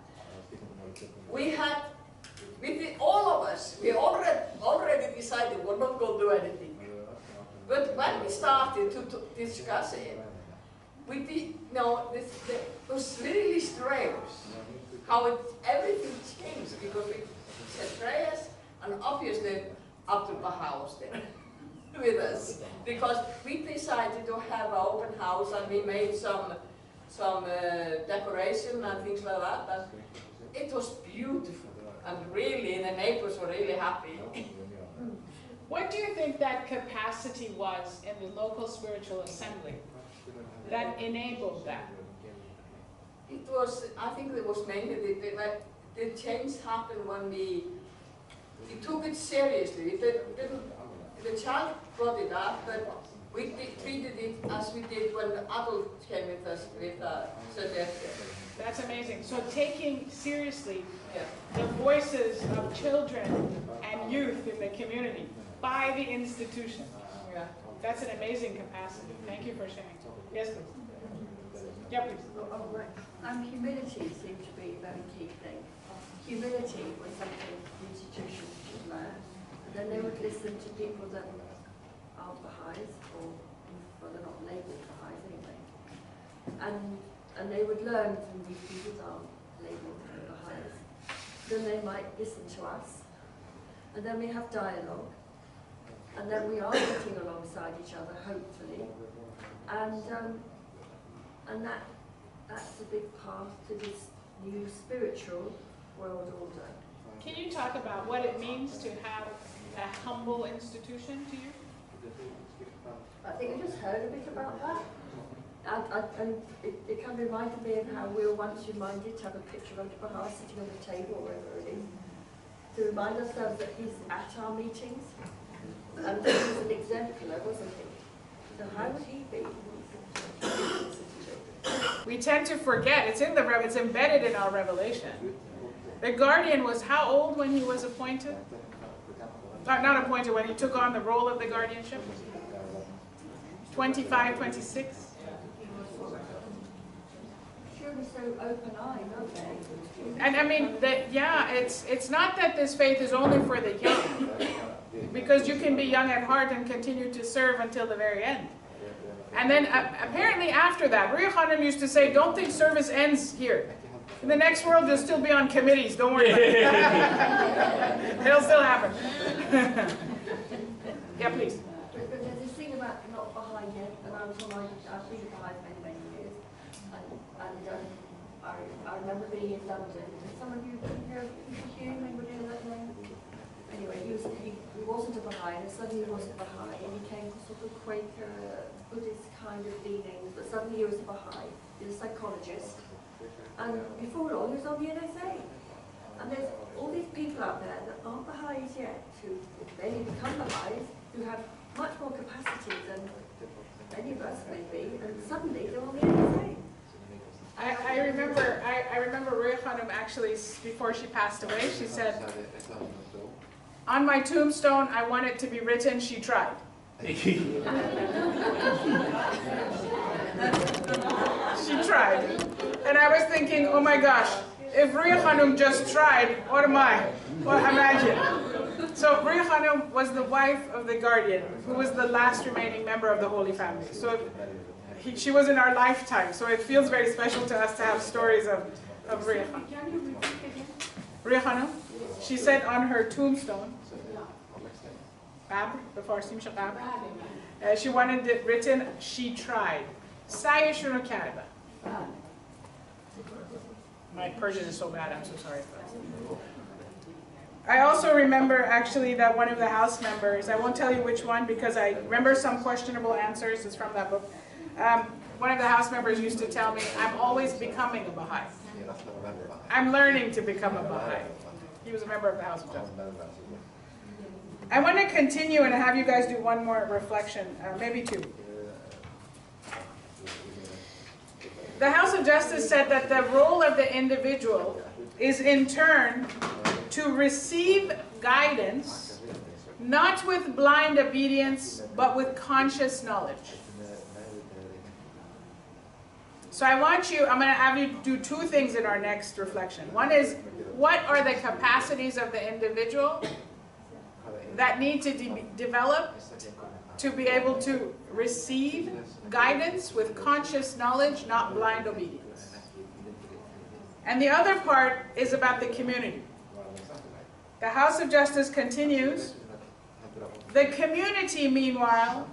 We had, all of us, we already decided we're not going to do anything. But when we started to discuss it, it was really strange how everything changed, because we said prayers, and obviously Abdul Baha was there with us, because we decided to have an open house, and we made some decoration and things like that, and it was beautiful, and really the neighbors were really happy. What do you think that capacity was in the local spiritual assembly that enabled that? It was, I think it was mainly the change happened when we took it seriously. The child brought it up, but we treated it as we did when the adults came with us with a suggestion. That's amazing. So taking seriously the voices of children and youth in the community by the institution. Yeah. That's an amazing capacity. Thank you for sharing. Yes, please. Yeah, please. Humility seemed to be a very key thing. Humility was something institutions should learn. And then they would listen to people that aren't Baha'is, or well, they're not labelled Baha'is anyway. And they would learn from these people that aren't labelled Baha'is. Then they might listen to us. And then we have dialogue. And then we are sitting alongside each other, hopefully. And that's a big path to this new spiritual world order. Can you talk about what it means to have a humble institution to you? I think I just heard a bit about that. And it kind of reminded me of how we were once reminded to have a picture of the Baha'i sitting on the table, or wherever it is, to remind ourselves that he's at our meetings. And he was an exemplar, wasn't he? So how would he be? We tend to forget. It's it's embedded in our revelation. The guardian was how old when he was appointed? Not appointed, when he took on the role of the guardianship? 25, 26. Surely so open-eyed, aren't they? And I mean, yeah, it's not that this faith is only for the young, because you can be young at heart and continue to serve until the very end. And then apparently after that, Ria Khanum used to say, don't think service ends here. In the next world, you'll still be on committees. Don't worry about it. It'll still happen. Yeah, please. But there's this thing about not Baha'i yet, and I was on I've been a Baha'i for many years, and I remember being in London. Some of you know Hugh, anybody know that name? Anyway, he wasn't a Baha'i, and suddenly he wasn't a Baha'i, and he came to sort of Quaker, Buddhist kind of leanings, but suddenly he was a Baha'i. He was a psychologist, and before long he was on the NSA. And there's all these people out there that aren't Baha'is yet, who maybe become Baha'is, who have much more capacity than any of us maybe, and suddenly they're on the NSA. I remember Ria Khanum actually, before she passed away, she said, on my tombstone, I want it to be written, she tried. She tried. And I was thinking, oh my gosh, if Ria Khanum just tried, what am I? Well, imagine. So Ria Khanum was the wife of the guardian, who was the last remaining member of the Holy Family. So she was in our lifetime, so it feels very special to us to have stories of Ria Khanum. Ria Khanum, she said on her tombstone, she wanted it written, she tried. My Persian is so bad, I'm so sorry for that. I also remember actually that one of the house members, I won't tell you which one because I remember some questionable answers, it's from that book. One of the house members used to tell me, I'm always becoming a Baha'i. I'm learning to become a Baha'i. He was a member of the House of Justice. I want to continue and have you guys do one more reflection, maybe two. The House of Justice said that the role of the individual is in turn to receive guidance, not with blind obedience, but with conscious knowledge. So I'm going to have you do two things in our next reflection. One is, what are the capacities of the individual that need to develop to be able to receive guidance with conscious knowledge, not blind obedience. And the other part is about the community. The House of Justice continues. The community, meanwhile,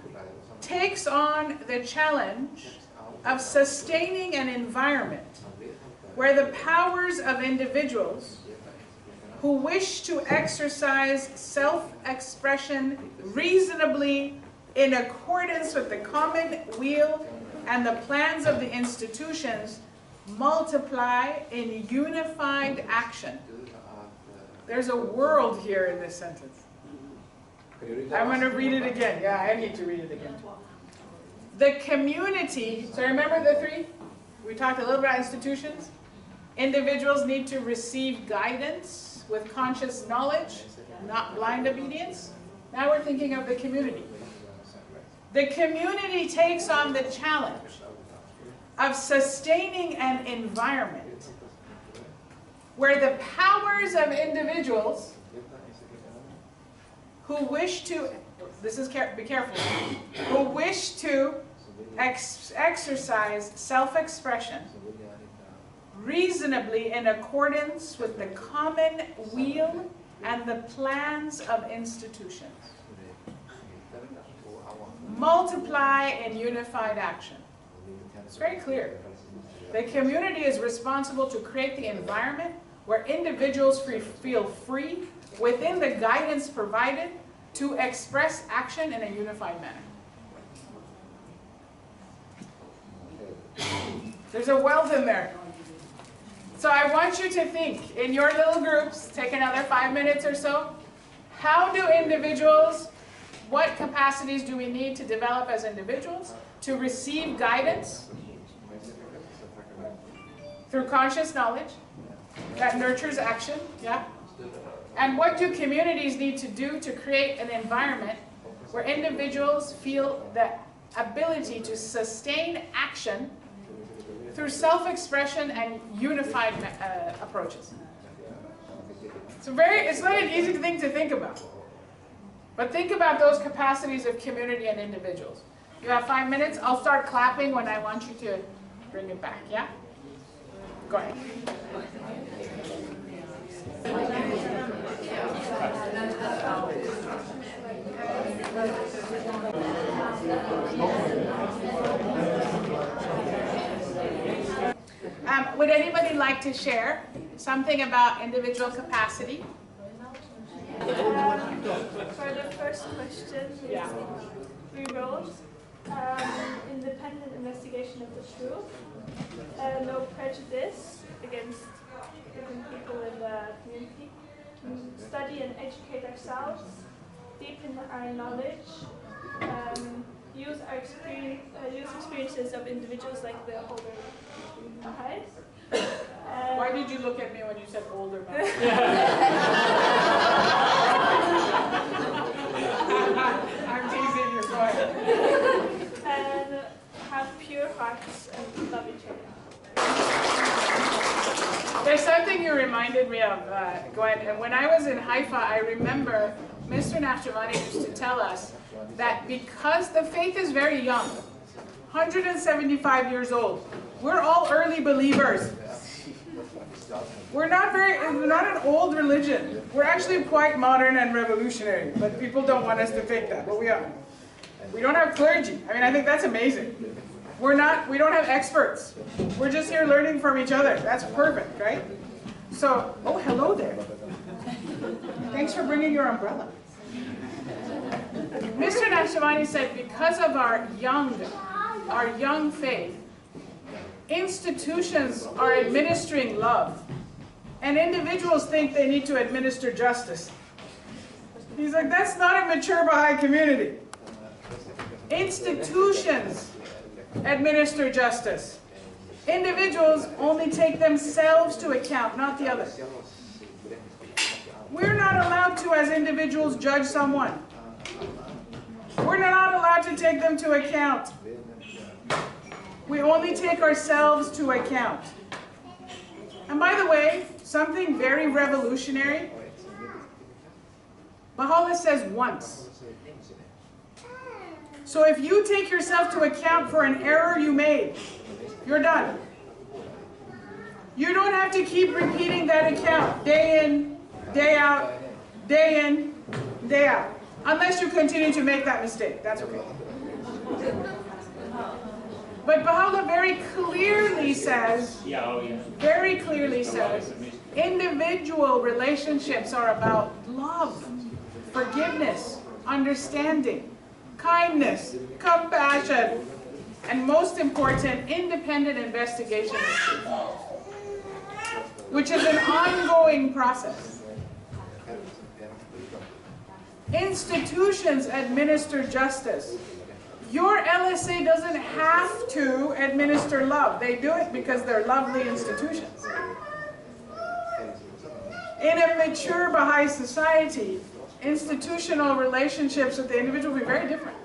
takes on the challenge of sustaining an environment where the powers of individuals who wish to exercise self-expression reasonably in accordance with the common will and the plans of the institutions multiply in unified action. There's a world here in this sentence. I'm going to read it again. Yeah, I need to read it again. The community, so remember the three? We talked a little about institutions. Individuals need to receive guidance with conscious knowledge, not blind obedience. Now we're thinking of the community. The community takes on the challenge of sustaining an environment where the powers of individuals who wish to, be careful, who wish to exercise self-expression reasonably in accordance with the common will and the plans of institutions. Multiply in unified action. It's very clear. The community is responsible to create the environment where individuals feel free within the guidance provided to express action in a unified manner. There's a wealth in there. So I want you to think, in your little groups, take another 5 minutes or so, how do individuals, what capacities do we need to develop as individuals to receive guidance through conscious knowledge that nurtures action, yeah? And what do communities need to do to create an environment where individuals feel that ability to sustain action through self-expression and unified approaches. It's not an easy thing to think about. But think about those capacities of community and individuals. You have 5 minutes. I'll start clapping when I want you to bring it back, yeah? Go ahead. Would anybody like to share something about individual capacity? For the first question, we wrote independent investigation of the truth, no prejudice against different people in the community, study and educate ourselves, deepen our knowledge, use experiences of individuals like the older Baha'is. Why did you look at me when you said older Baha'is? I'm teasing you, go ahead. And have pure hearts and love each other. There's something you reminded me of, Gwen, and when I was in Haifa, I remember Mr. Nashjavani used to tell us that because the faith is very young, 175 years old, we're all early believers. We're not an old religion. We're actually quite modern and revolutionary, but people don't want us to think that, but we are. We don't have clergy. I mean, I think that's amazing. We don't have experts. We're just here learning from each other. That's perfect, right? So, oh, hello there. Thanks for bringing your umbrella. Mr. Nashjavani said because of our young faith, institutions are administering love, and individuals think they need to administer justice. He's like, that's not a mature Baha'i community. Institutions administer justice. Individuals only take themselves to account, not the others. We're not allowed to, as individuals, judge someone. We're not allowed to take them to account. We only take ourselves to account. And by the way, something very revolutionary, Baha'u'llah says once. So if you take yourself to account for an error you made, you're done. You don't have to keep repeating that account day in, day out, day in, day out. Unless you continue to make that mistake. That's okay. But Baha'u'llah very clearly says, individual relationships are about love, forgiveness, understanding, kindness, compassion, and most important, independent investigation, which is an ongoing process. Institutions administer justice. Your LSA doesn't have to administer love. They do it because they're lovely institutions. In a mature Baha'i society, institutional relationships with the individual will be very different.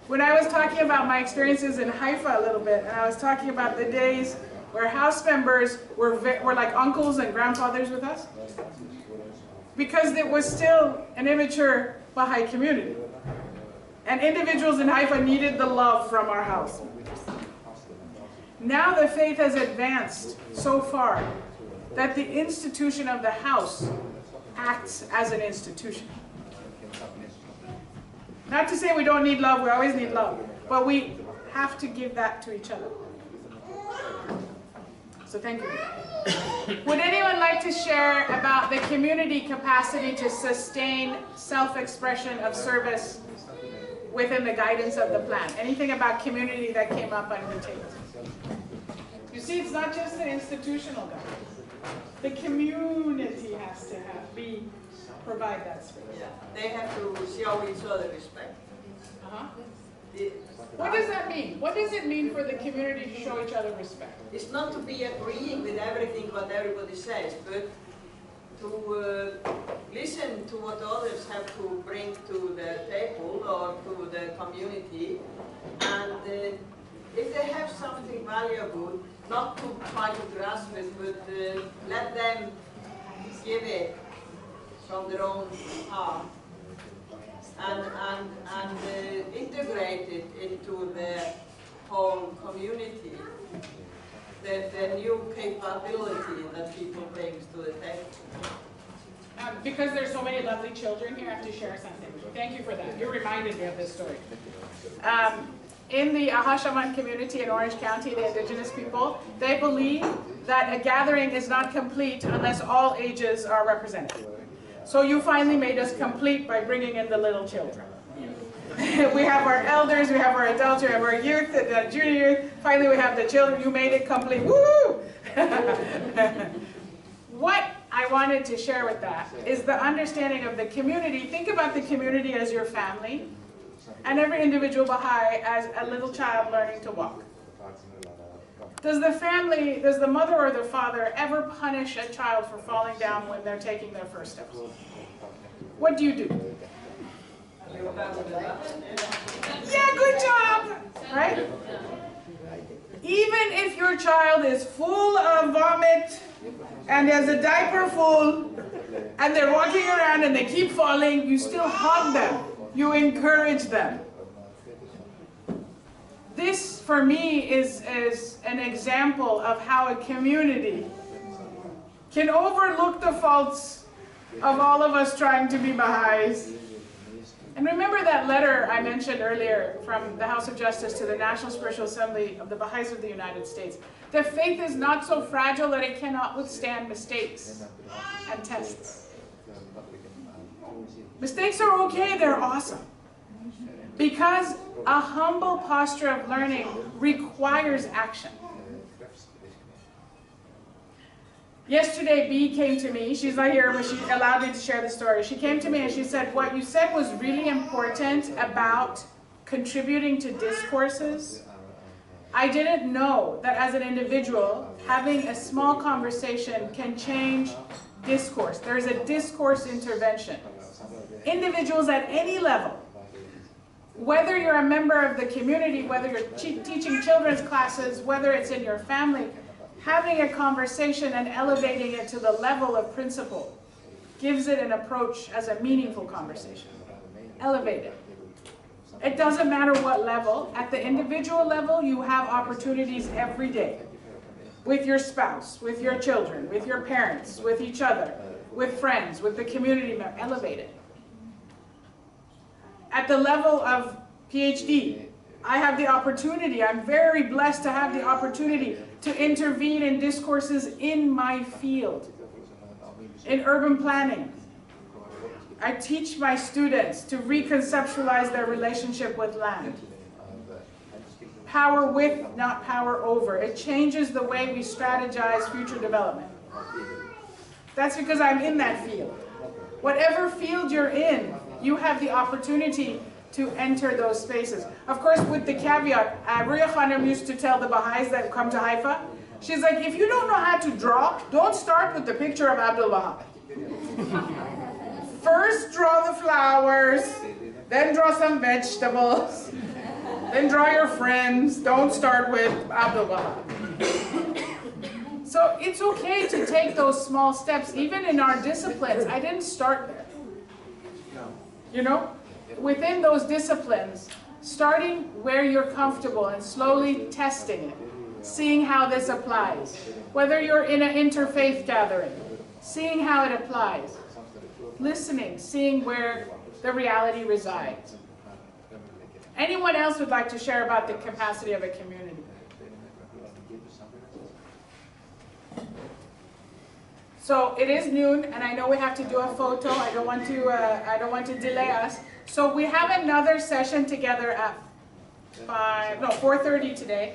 When I was talking about my experiences in Haifa a little bit, and I was talking about the days where house members were like uncles and grandfathers with us, because it was still an immature Baha'i community. And individuals in Haifa needed the love from our house. Now the faith has advanced so far that the institution of the house acts as an institution. Not to say we don't need love, we always need love, but we have to give that to each other. So thank you. Would anyone like to share about the community capacity to sustain self-expression of service within the guidance of the plan? Anything about community that came up under the table? You see, it's not just the institutional guidance. The community has to provide that space. Yeah, they have to show each other respect. What does that mean? What does it mean for the community to show each other respect? It's not to be agreeing with everything what everybody says, but to listen to what others have to bring to the table or to the community, and if they have something valuable, not to try to grasp it, but let them give it from their own heart and integrate it into the whole community, the new capability that people bring to the table. Because there's so many lovely children here, I have to share something. Thank you for that. You reminded me of this story. In the Ahashaman community in Orange County, the indigenous people, they believe that a gathering is not complete unless all ages are represented. So you finally made us complete by bringing in the little children. We have our elders, we have our adults, we have our youth, the junior youth. Finally we have the children. You made it complete. Woo! What I wanted to share with that is the understanding of the community. Think about the community as your family, and every individual Baha'i as a little child learning to walk. Does the family, does the mother or the father ever punish a child for falling down when they're taking their first steps? What do you do? Yeah, good job! Right? Even if your child is full of vomit and has a diaper full and they're walking around and they keep falling, you still hug them. You encourage them. This, for me, is an example of how a community can overlook the faults of all of us trying to be Baha'is. And remember that letter I mentioned earlier from the House of Justice to the National Spiritual Assembly of the Baha'is of the United States. Their faith is not so fragile that it cannot withstand mistakes and tests. Mistakes are okay, they're awesome. Because a humble posture of learning requires action. Yesterday, Bee came to me. She's not here, but she allowed me to share the story. She came to me and she said, what you said was really important about contributing to discourses. I didn't know that as an individual, having a small conversation can change discourse. There's a discourse intervention. Individuals at any level, whether you're a member of the community, whether you're teaching children's classes, whether it's in your family, having a conversation and elevating it to the level of principle gives it an approach as a meaningful conversation. Elevate it. It doesn't matter what level. At the individual level, you have opportunities every day. With your spouse, with your children, with your parents, with each other, with friends, with the community member. Elevate it. At the level of PhD, I have the opportunity, I'm very blessed to have the opportunity to intervene in discourses in my field, in urban planning. I teach my students to reconceptualize their relationship with land. Power with, not power over. It changes the way we strategize future development. That's because I'm in that field. Whatever field you're in, you have the opportunity to enter those spaces. Of course, with the caveat, Ruya Khanum used to tell the Baha'is that come to Haifa, she's like, if you don't know how to draw, don't start with the picture of Abdul Baha. First draw the flowers, then draw some vegetables, then draw your friends. Don't start with Abdul Baha. So it's okay to take those small steps. Even in our disciplines, I didn't start there. You know? Within those disciplines, starting where you're comfortable and slowly testing it, seeing how this applies. Whether you're in an interfaith gathering, seeing how it applies. Listening, seeing where the reality resides. Anyone else would like to share about the capacity of a community? So it is noon, and I know we have to do a photo. I don't want to delay us. So we have another session together at 4:30 today.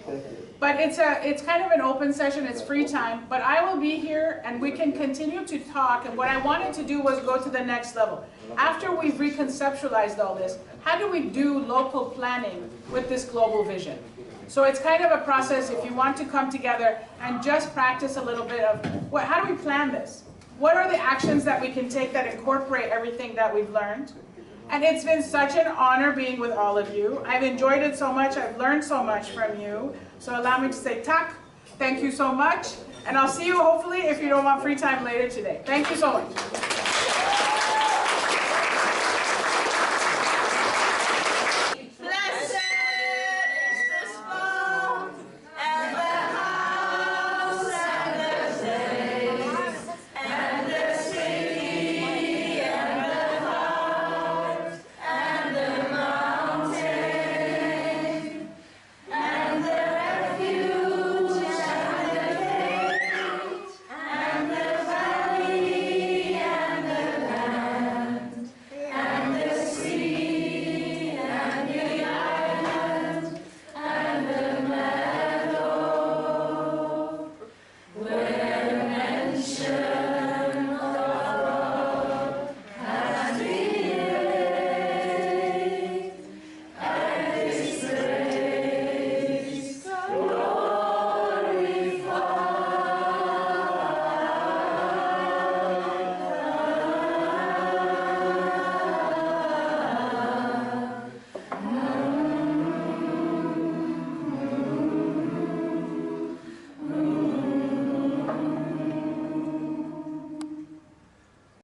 But it's kind of an open session. It's free time. But I will be here, and we can continue to talk. And what I wanted to do was go to the next level. After we've reconceptualized all this, how do we do local planning with this global vision? So it's kind of a process if you want to come together and just practice a little bit of how do we plan this? What are the actions that we can take that incorporate everything that we've learned? And it's been such an honor being with all of you. I've enjoyed it so much. I've learned so much from you. So allow me to say tak. Thank you so much. And I'll see you hopefully if you don't want free time later today. Thank you so much.